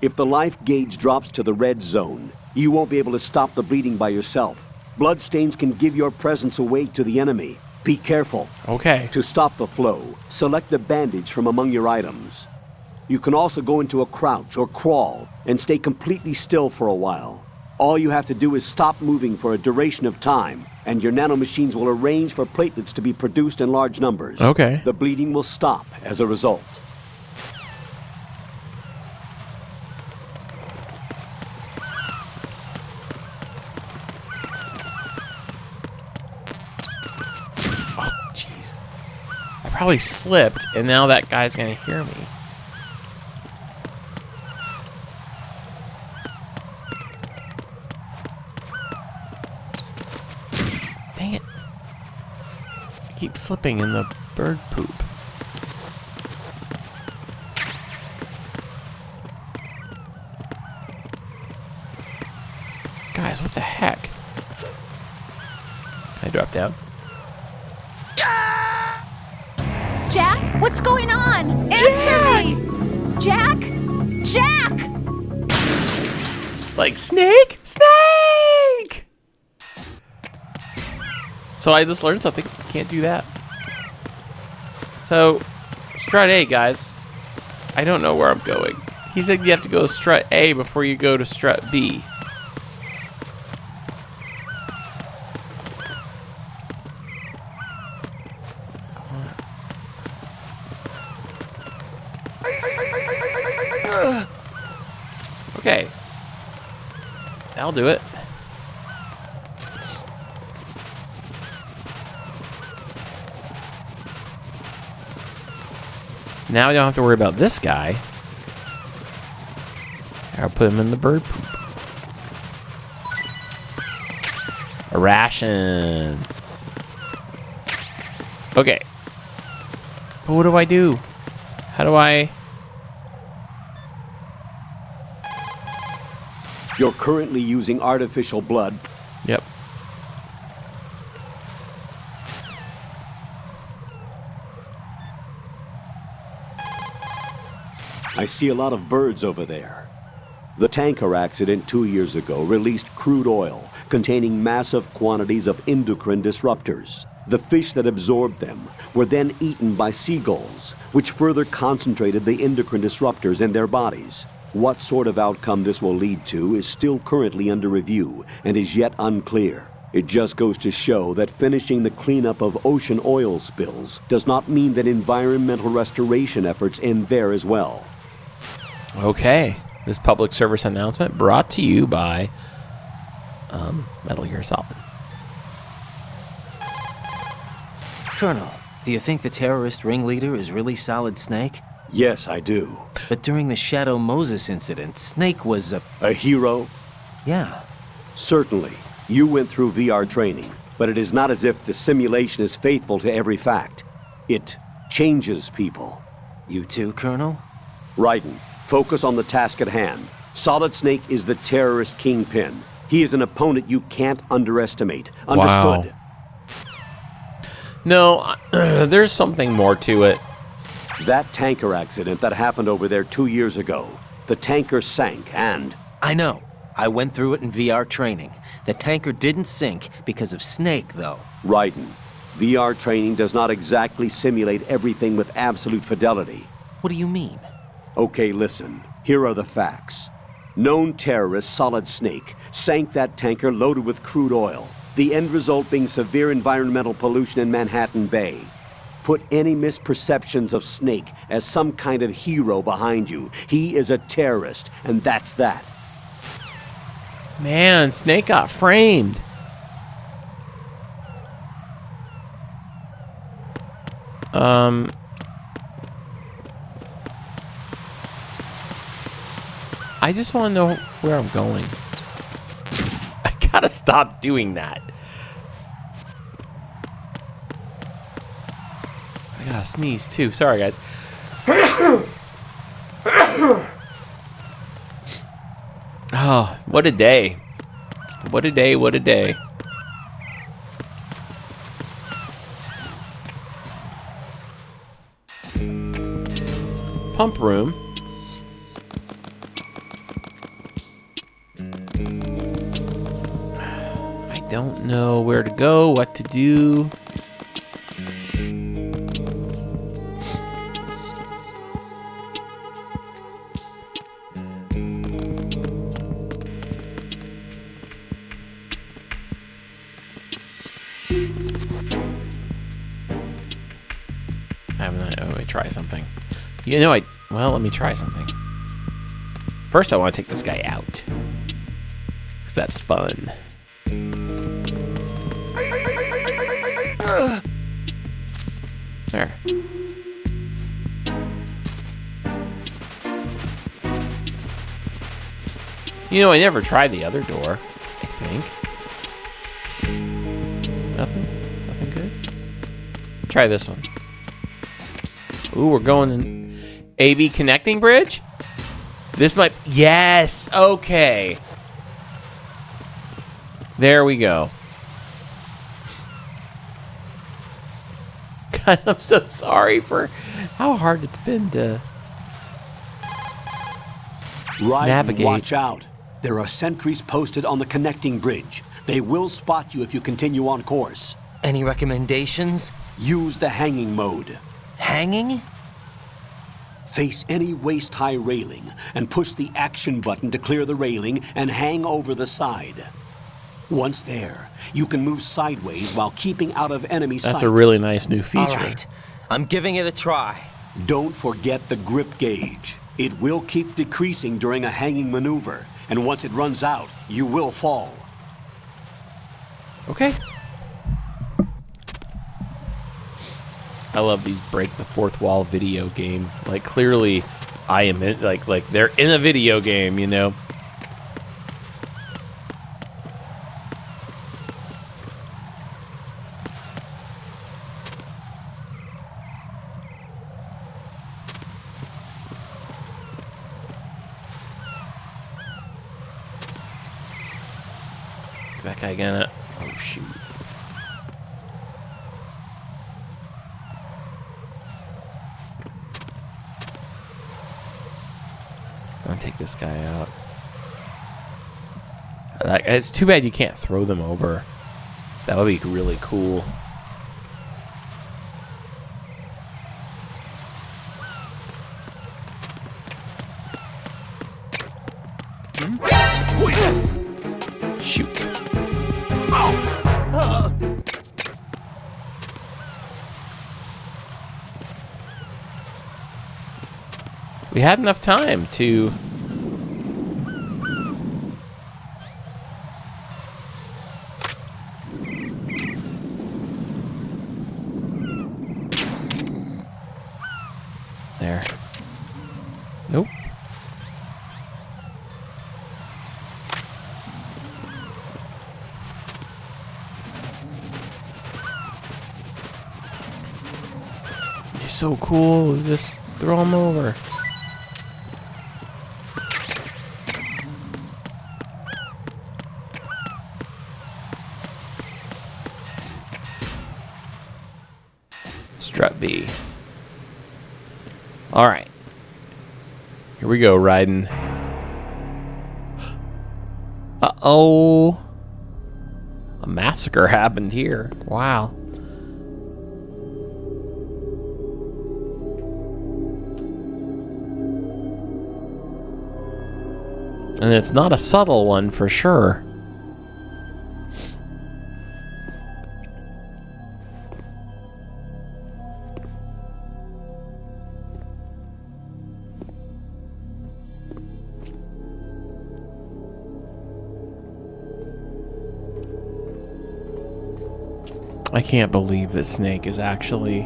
If the life gauge drops to the red zone, you won't be able to stop the bleeding by yourself. Bloodstains can give your presence away to the enemy. Be careful. Okay. To stop the flow, select a bandage from among your items. You can also go into a crouch or crawl and stay completely still for a while. All you have to do is stop moving for a duration of time, and your nanomachines will arrange for platelets to be produced in large numbers. Okay. The bleeding will stop as a result. Probably slipped, and now that guy's gonna hear me. Dang it. I keep slipping in the bird poop. Guys, what the heck? Can I drop down? Jack, what's going on? Answer me! Jack! Jack! It's like, Snake! Snake! So I just learned something. Can't do that. So, strut A, guys. I don't know where I'm going. He said you have to go strut A before you go to strut B. Okay. I'll do it. Now I don't have to worry about this guy. I'll put him in the bird poop. A ration. Okay. But what do I do? How do I... You're currently using artificial blood. Yep. I see a lot of birds over there. The tanker accident 2 years ago released crude oil containing massive quantities of endocrine disruptors. The fish that absorbed them were then eaten by seagulls, which further concentrated the endocrine disruptors in their bodies. What sort of outcome this will lead to is still currently under review and is yet unclear. It just goes to show that finishing the cleanup of ocean oil spills does not mean that environmental restoration efforts end there as well. Okay. This public service announcement brought to you by Metal Gear Solid. Colonel, do you think the terrorist ringleader is really Solid Snake? Yes, I do. But during the Shadow Moses incident, Snake was a hero? Yeah. Certainly. You went through VR training, but it is not as if the simulation is faithful to every fact. It changes people. You too, Colonel? Raiden, focus on the task at hand. Solid Snake is the terrorist kingpin. He is an opponent you can't underestimate. Understood? Wow. No, there's something more to it. That tanker accident that happened over there 2 years ago. The tanker sank and... I know. I went through it in VR training. The tanker didn't sink because of Snake, though. Raiden, VR training does not exactly simulate everything with absolute fidelity. What do you mean? Okay, listen. Here are the facts. Known terrorist Solid Snake sank that tanker loaded with crude oil. The end result being severe environmental pollution in Manhattan Bay. Put any misperceptions of Snake as some kind of hero behind you. He is a terrorist, and that's that. Man, Snake got framed. I just want to know where I'm going. I gotta stop doing that. I gotta sneeze too. Sorry, guys. Oh, what a day. What a day, what a day. pump room. I don't know where to go, what to do. Let me try something. You know, well, let me try something. First, I want to take this guy out. Because that's fun. There. You know, I never tried the other door, I think. Nothing? Nothing good? Let's try this one. Ooh, we're going in AV connecting bridge? This might... Yes! Okay. There we go. God, I'm so sorry for how hard it's been to navigate. Watch out. There are sentries posted on the connecting bridge. They will spot you if you continue on course. Any recommendations? Use the hanging mode. Hanging? Face any waist-high railing and push the action button to clear the railing and hang over the side. Once there, you can move sideways while keeping out of enemy sight. That's a really nice new feature. All right, I'm giving it a try. Don't forget the grip gauge. It will keep decreasing during a hanging maneuver, and once it runs out, you will fall. Okay. I love these break the fourth wall video game. Like, clearly, I am in, like they're in a video game, you know. Is that guy gonna... Oh, shoot. I'm gonna take this guy out. It's too bad you can't throw them over. That would be really cool. Shoot. We had enough time to... There. Nope. You're so cool. Just throw them over. Strut B. All right. Here we go, riding. Uh-oh. A massacre happened here. Wow. And it's not a subtle one for sure. I can't believe that Snake is actually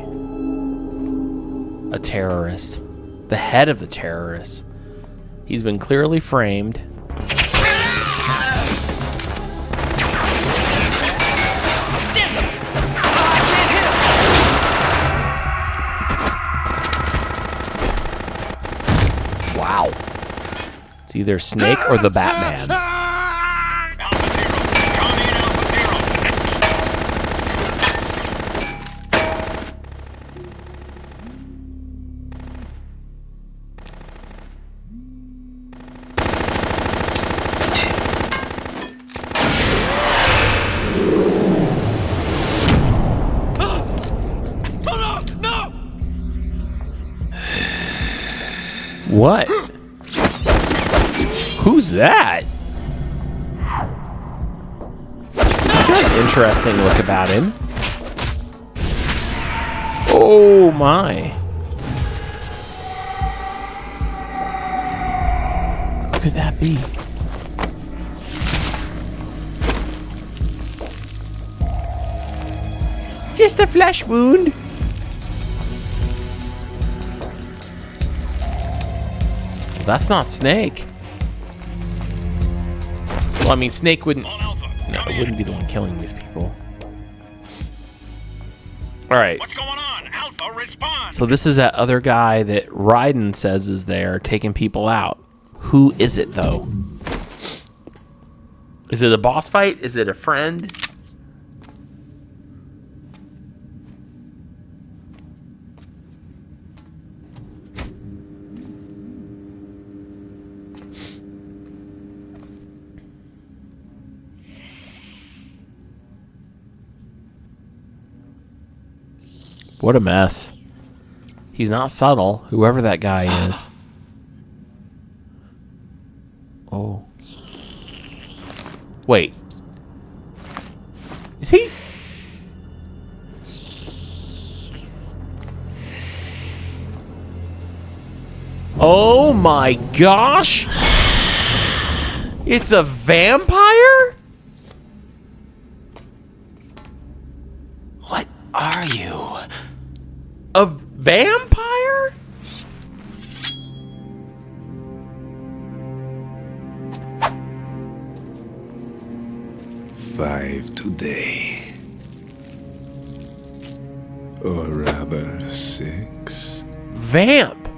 a terrorist. The head of the terrorists. He's been clearly framed. Wow. It's either Snake or the Batman. What? Who's that? He's got an interesting look about him. Oh my. Who could that be? Just a flesh wound. Well, that's not Snake. Well, I mean, Snake wouldn't... No, it wouldn't be the one killing these people. Alright. What's going on? Alpha, respond! So this is that other guy that Raiden says is there taking people out. Who is it, though? Is it a boss fight? Is it a friend? What a mess. He's not subtle, whoever that guy is. Oh. Wait. Is he? Oh my gosh! It's a vampire? What are you? A vampire? Five today. Or rather, 6. Vamp.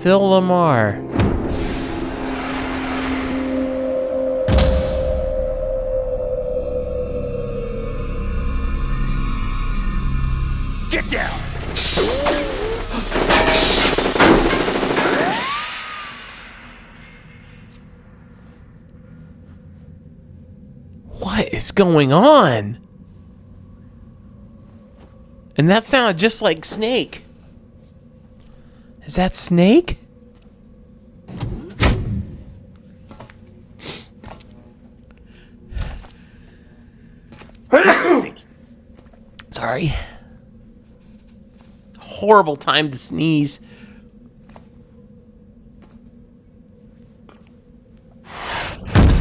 Phil Lamar. Get down! What is going on? And that sounded just like Snake. Is that Snake? Sorry. Horrible time to sneeze.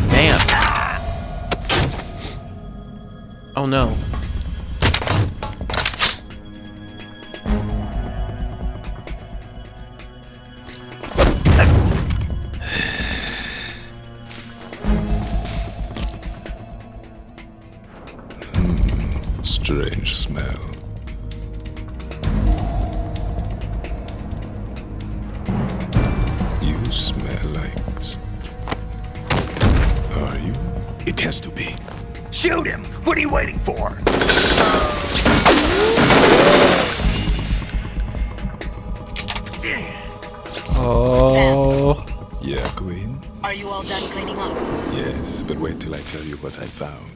Damn. Oh no. Strange smell. You smell like... Are you? It has to be. Shoot him! What are you waiting for? Oh. Yeah, Queen? Are you all done cleaning up? Yes, but wait till I tell you what I found.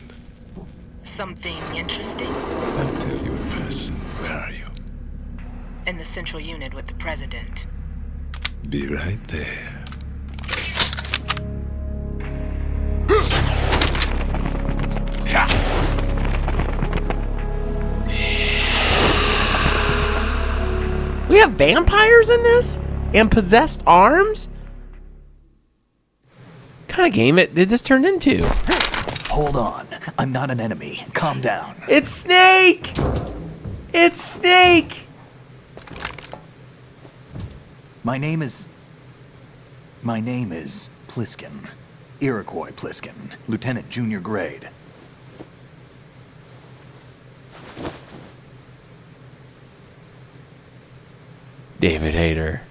Something interesting? I'll tell you in person. Where are you? In the central unit with the president. Be right there. We have vampires in this? And possessed arms? What kind of game did this turn into? Hold on. I'm not an enemy. Calm down. It's Snake! It's Snake! My name is Pliskin. Iroquois Pliskin. Lieutenant Junior Grade. David Hayter.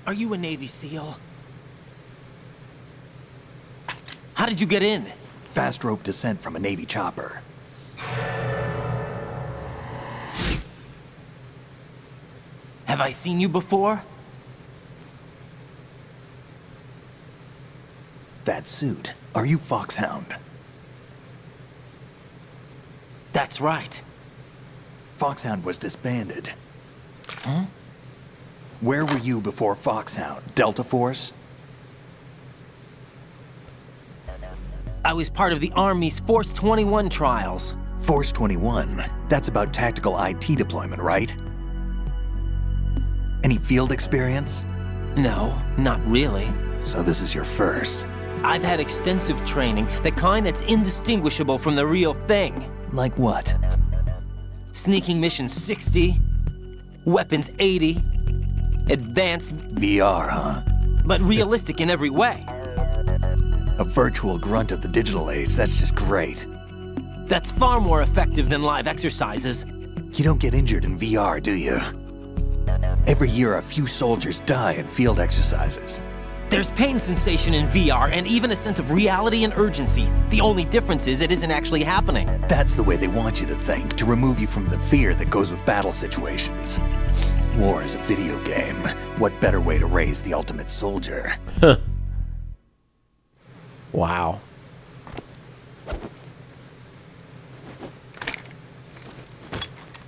Are you a Navy SEAL? How did you get in? Fast rope descent from a Navy chopper. Have I seen you before? That suit. Are you Foxhound? That's right. Foxhound was disbanded. Huh? Where were you before Foxhound? Delta Force? I was part of the Army's Force 21 trials. Force 21? That's about tactical IT deployment, right? Any field experience? No, not really. So this is your first. I've had extensive training, the kind that's indistinguishable from the real thing. Like what? Sneaking mission 60, weapons 80, advanced VR, huh? but realistic in every way. A virtual grunt of the digital age, that's just great. That's far more effective than live exercises. You don't get injured in VR, do you? Every year, a few soldiers die in field exercises. There's pain sensation in VR and even a sense of reality and urgency. The only difference is it isn't actually happening. That's the way they want you to think, to remove you from the fear that goes with battle situations. War is a video game. What better way to raise the ultimate soldier? Wow.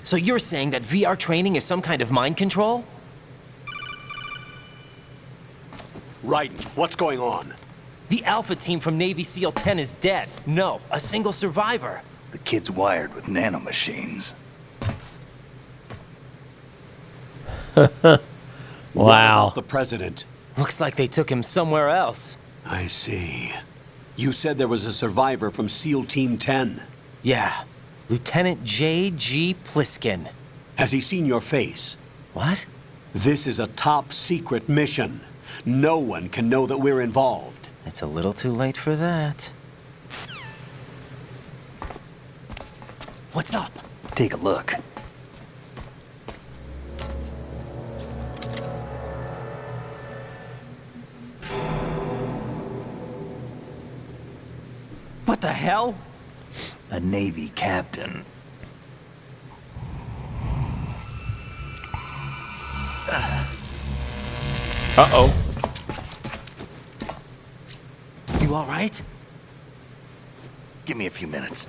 So you're saying that VR training is some kind of mind control? Right. What's going on? The Alpha team from Navy SEAL 10 is dead. No, a single survivor. The kid's wired with nanomachines. What Wow. about the president? Looks like they took him somewhere else. I see. You said there was a survivor from SEAL Team 10. Yeah, Lieutenant J.G. Pliskin. Has he seen your face? What? This is a top secret mission. No one can know that we're involved. It's a little too late for that. What's up? Take a look. What the hell? A Navy captain. Uh-oh. You all right? Give me a few minutes.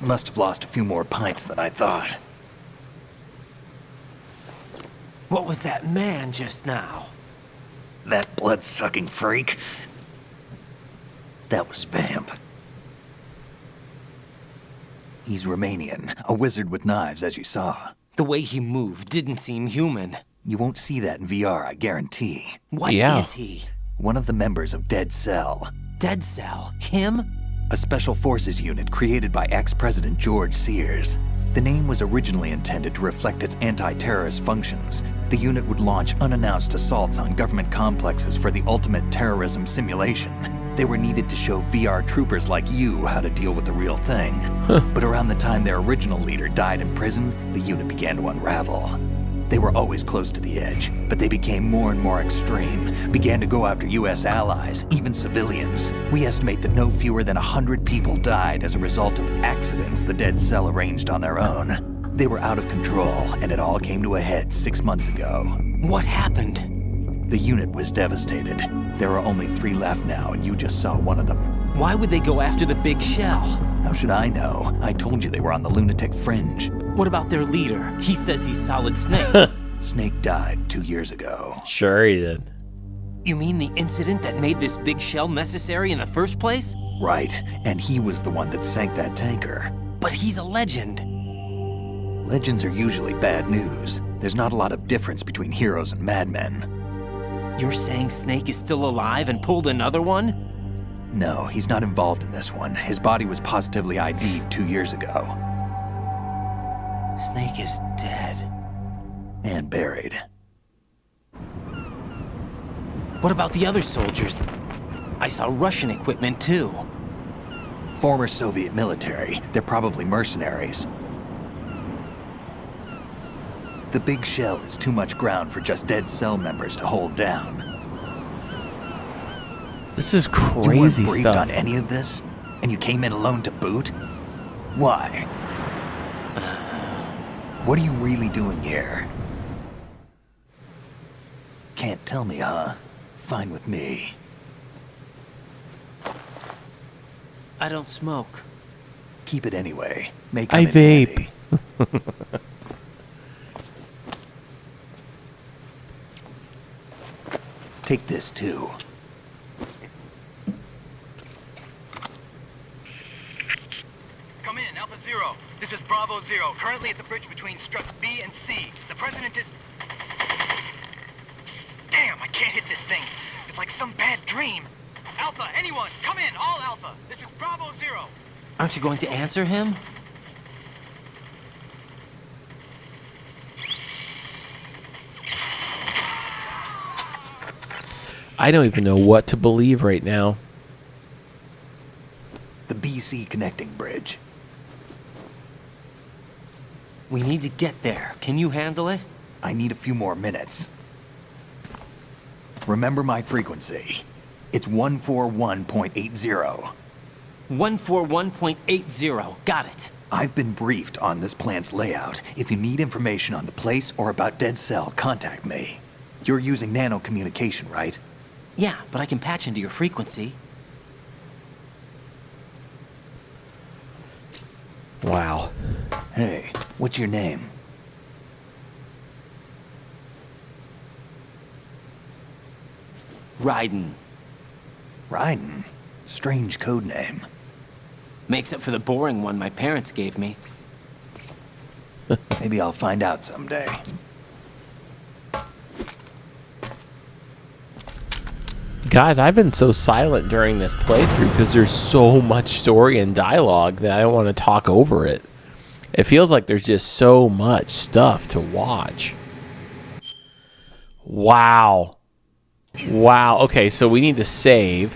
Must have lost a few more pints than I thought. What was that man just now? That blood-sucking freak? That was Vamp. He's Romanian, a wizard with knives, as you saw. The way he moved didn't seem human. You won't see that in VR, I guarantee. What is he? One of the members of Dead Cell. Dead Cell? Him? A special forces unit created by ex-President George Sears. The name was originally intended to reflect its anti-terrorist functions. The unit would launch unannounced assaults on government complexes for the ultimate terrorism simulation. They were needed to show VR troopers like you how to deal with the real thing. But around the time their original leader died in prison, the unit began to unravel. They were always close to the edge, but they became more and more extreme, began to go after US allies, even civilians. We estimate that no fewer than 100 people died as a result of accidents the Dead Cell arranged on their own. They were out of control, and it all came to a head 6 months ago. What happened? The unit was devastated. There are only 3 left now, and you just saw one of them. Why would they go after the big shell? How should I know? I told you they were on the lunatic fringe. What about their leader? He says he's Solid Snake. Snake died 2 years ago. Sure he did. You mean the incident that made this big shell necessary in the first place? Right, and he was the one that sank that tanker. But he's a legend. Legends are usually bad news. There's not a lot of difference between heroes and madmen. You're saying Snake is still alive and pulled another one? No, he's not involved in this one. His body was positively ID'd 2 years ago. Snake is dead. And buried. What about the other soldiers? I saw Russian equipment too. Former Soviet military. They're probably mercenaries. The big shell is too much ground for just Dead Cell members to hold down. This is crazy You weren't briefed stuff. on any of this? And you came in alone to boot? Why? What are you really doing here? Can't tell me, huh? Fine with me. I don't smoke. Keep it anyway. Make I vape. Take this too. Come in, Alpha Zero. This is Bravo Zero, currently at the bridge between struts B and C. The President is... Damn, I can't hit this thing. It's like some bad dream. Alpha, anyone, come in, all Alpha. This is Bravo Zero. Aren't you going to answer him? I don't even know what to believe right now. The BC connecting bridge. We need to get there. Can you handle it? I need a few more minutes. Remember my frequency. It's 141.80. 141.80. Got it. I've been briefed on this plant's layout. If you need information on the place or about Dead Cell, contact me. You're using nano communication, right? Yeah, but I can patch into your frequency. Wow. Hey, what's your name? Raiden. Raiden? Strange code name. Makes up for the boring one my parents gave me. Maybe I'll find out someday. Guys, I've been so silent during this playthrough because there's so much story and dialogue that I don't want to talk over it. It feels like there's just so much stuff to watch. Wow. Wow. Okay, so we need to save.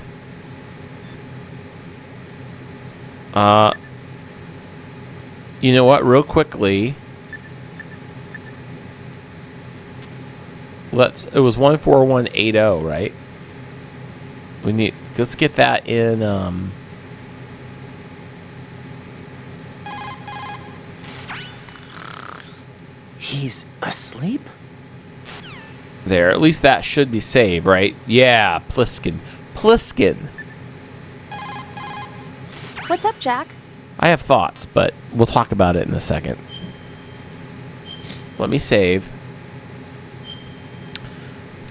You know what? Real quickly. It was 14180, right? Let's get that in, He's asleep? There, at least that should be saved, right? Yeah, Pliskin. Pliskin! What's up, Jack? I have thoughts, but we'll talk about it in a second. Let me save.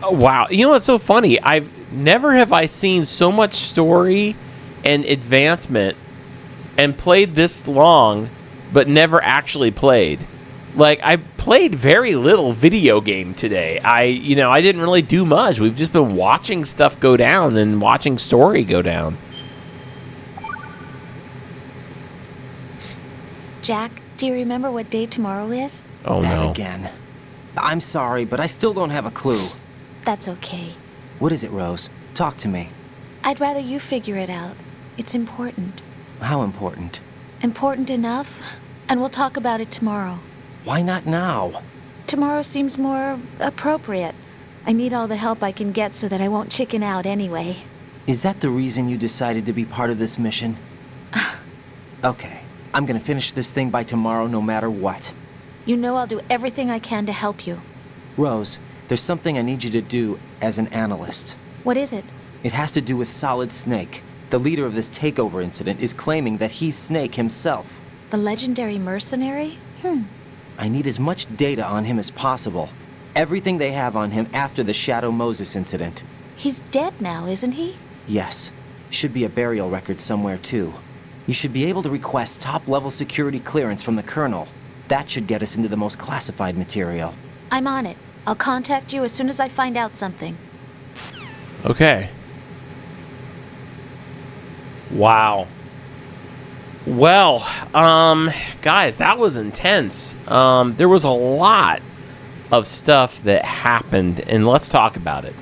Oh, wow. You know what's so funny? Never have I seen so much story and advancement and played this long, but never actually played. Like, I played very little video game today. I didn't really do much. We've just been watching stuff go down and watching story go down. Jack, do you remember what day tomorrow is? Oh, that no. Again. I'm sorry, but I still don't have a clue. That's okay. What is it, Rose? Talk to me. I'd rather you figure it out. It's important. How important? Important enough, and we'll talk about it tomorrow. Why not now? Tomorrow seems more appropriate. I need all the help I can get so that I won't chicken out anyway. Is that the reason you decided to be part of this mission? Okay, I'm gonna finish this thing by tomorrow no matter what. You know I'll do everything I can to help you. Rose, there's something I need you to do as an analyst. What is it? It has to do with Solid Snake. The leader of this takeover incident is claiming that he's Snake himself. The legendary mercenary? I need as much data on him as possible. Everything they have on him after the Shadow Moses incident. He's dead now, isn't he? Yes. Should be a burial record somewhere, too. You should be able to request top-level security clearance from the Colonel. That should get us into the most classified material. I'm on it. I'll contact you as soon as I find out something. Okay. Wow. Well, guys, that was intense. There was a lot of stuff that happened, and let's talk about it.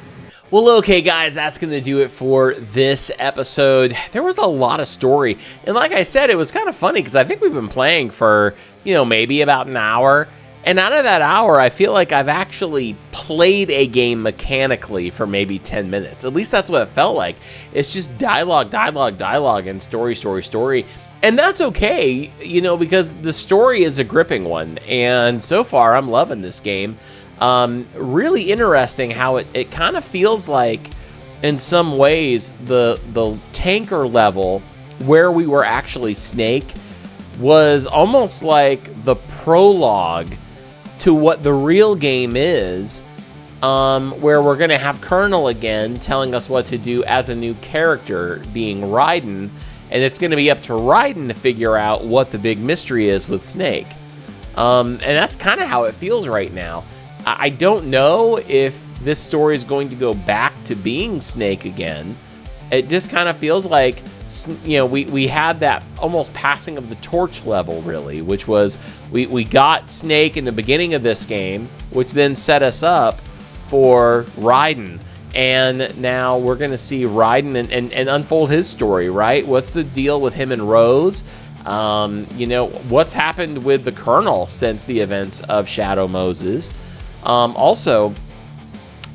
Well, okay, guys, that's going to do it for this episode. There was a lot of story, and like I said, it was kind of funny because I think we've been playing for, maybe about an hour, and out of that hour, I feel like I've actually played a game mechanically for maybe 10 minutes. At least that's what it felt like. It's just dialogue, and story. And that's okay, because the story is a gripping one. And so far, I'm loving this game. Really interesting how it kind of feels like, in some ways, the tanker level where we were actually Snake was almost like the prologue to what the real game is, where we're going to have Colonel again telling us what to do as a new character, being Raiden, and it's going to be up to Raiden to figure out what the big mystery is with Snake. And that's kind of how it feels right now. I don't know if this story is going to go back to being Snake again. It just kind of feels like, you know, we had that almost passing of the torch level, really, which was we got Snake in the beginning of this game, which then set us up for Raiden. And now we're going to see Raiden and unfold his story, right? What's the deal with him and Rose? You know, what's happened with the Colonel since the events of Shadow Moses? Also,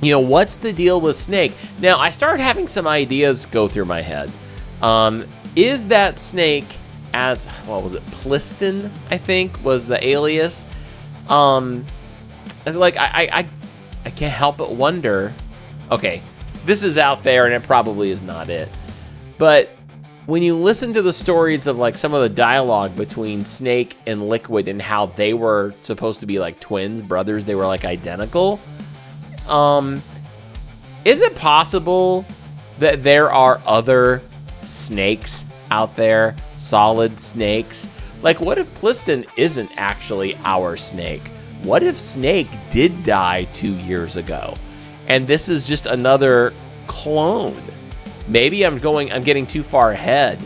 you know, what's the deal with Snake? Now, I started having some ideas go through my head. Is that Snake as, what was it, Pliskin, I think, was the alias? Like, I can't help but wonder, okay, this is out there and it probably is not it, but when you listen to the stories of like some of the dialogue between Snake and Liquid and how they were supposed to be like twins, brothers, they were like identical, is it possible that there are other Snakes out there, solid Snakes? Like, what if Pliskin isn't actually our Snake? What if Snake did die 2 years ago and this is just another clone? Maybe I'm getting too far ahead.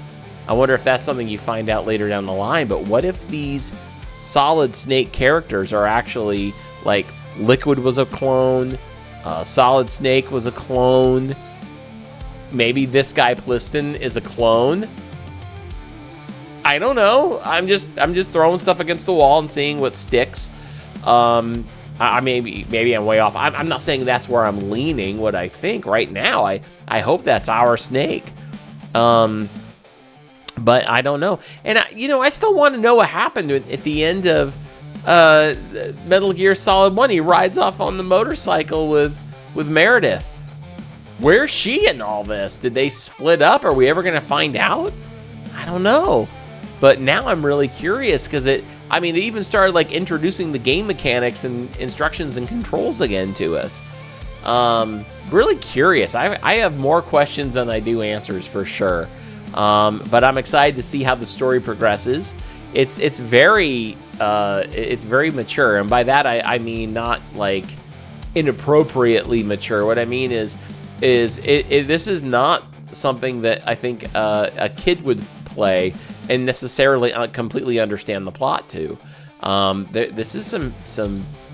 I wonder if that's something you find out later down the line. But what if these solid Snake characters are actually, like, Liquid was a clone, Solid Snake was a clone, maybe this guy Pliskin is a clone? I don't know. I'm just throwing stuff against the wall and seeing what sticks. Maybe I'm way off. I'm not saying that's where I'm leaning. What I think right now, I hope that's our Snake. But I don't know. And I still want to know what happened at the end of Metal Gear Solid 1. He rides off on the motorcycle with Meredith. Where's she in all this? Did they split up? Are we ever going to find out? I don't know. But now I'm really curious because they even started like introducing the game mechanics and instructions and controls again to us. Really curious. I have more questions than I do answers for sure. But I'm excited to see how the story progresses. It's very mature, and by that I mean not like inappropriately mature. What I mean is this is not something that I think a kid would play and necessarily completely understand the plot to. This is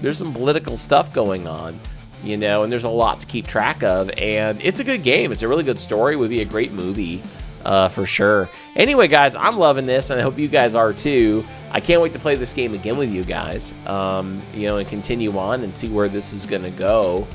there's some political stuff going on, and there's a lot to keep track of, and it's a good game. It's a really good story. It would be a great movie for sure. Anyway, guys, I'm loving this, and I hope you guys are too. I can't wait to play this game again with you guys, and continue on and see where this is gonna go.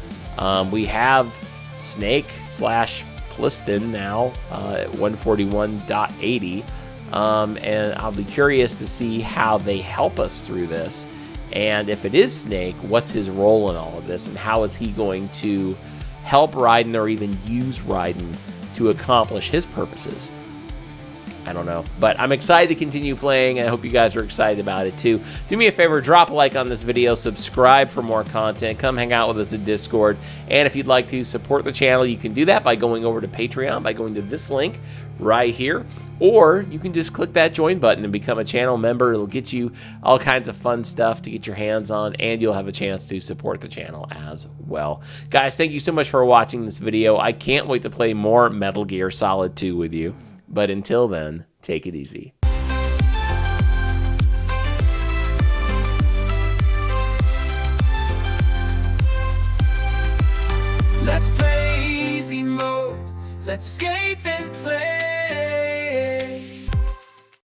We have Snake / Pliskin now at 141.80. And I'll be curious to see how they help us through this. And if it is Snake, what's his role in all of this? And how is he going to help Raiden or even use Raiden to accomplish his purposes? I don't know. But I'm excited to continue playing, and I hope you guys are excited about it too. Do me a favor, drop a like on this video, subscribe for more content, come hang out with us in Discord, and if you'd like to support the channel, you can do that by going over to Patreon, by going to this link right here, or you can just click that join button and become a channel member. It'll get you all kinds of fun stuff to get your hands on, and you'll have a chance to support the channel as well. Guys, thank you so much for watching this video. I can't wait to play more Metal Gear Solid 2 with you. But until then, take it easy. Let's play easy mode. Let's escape and play.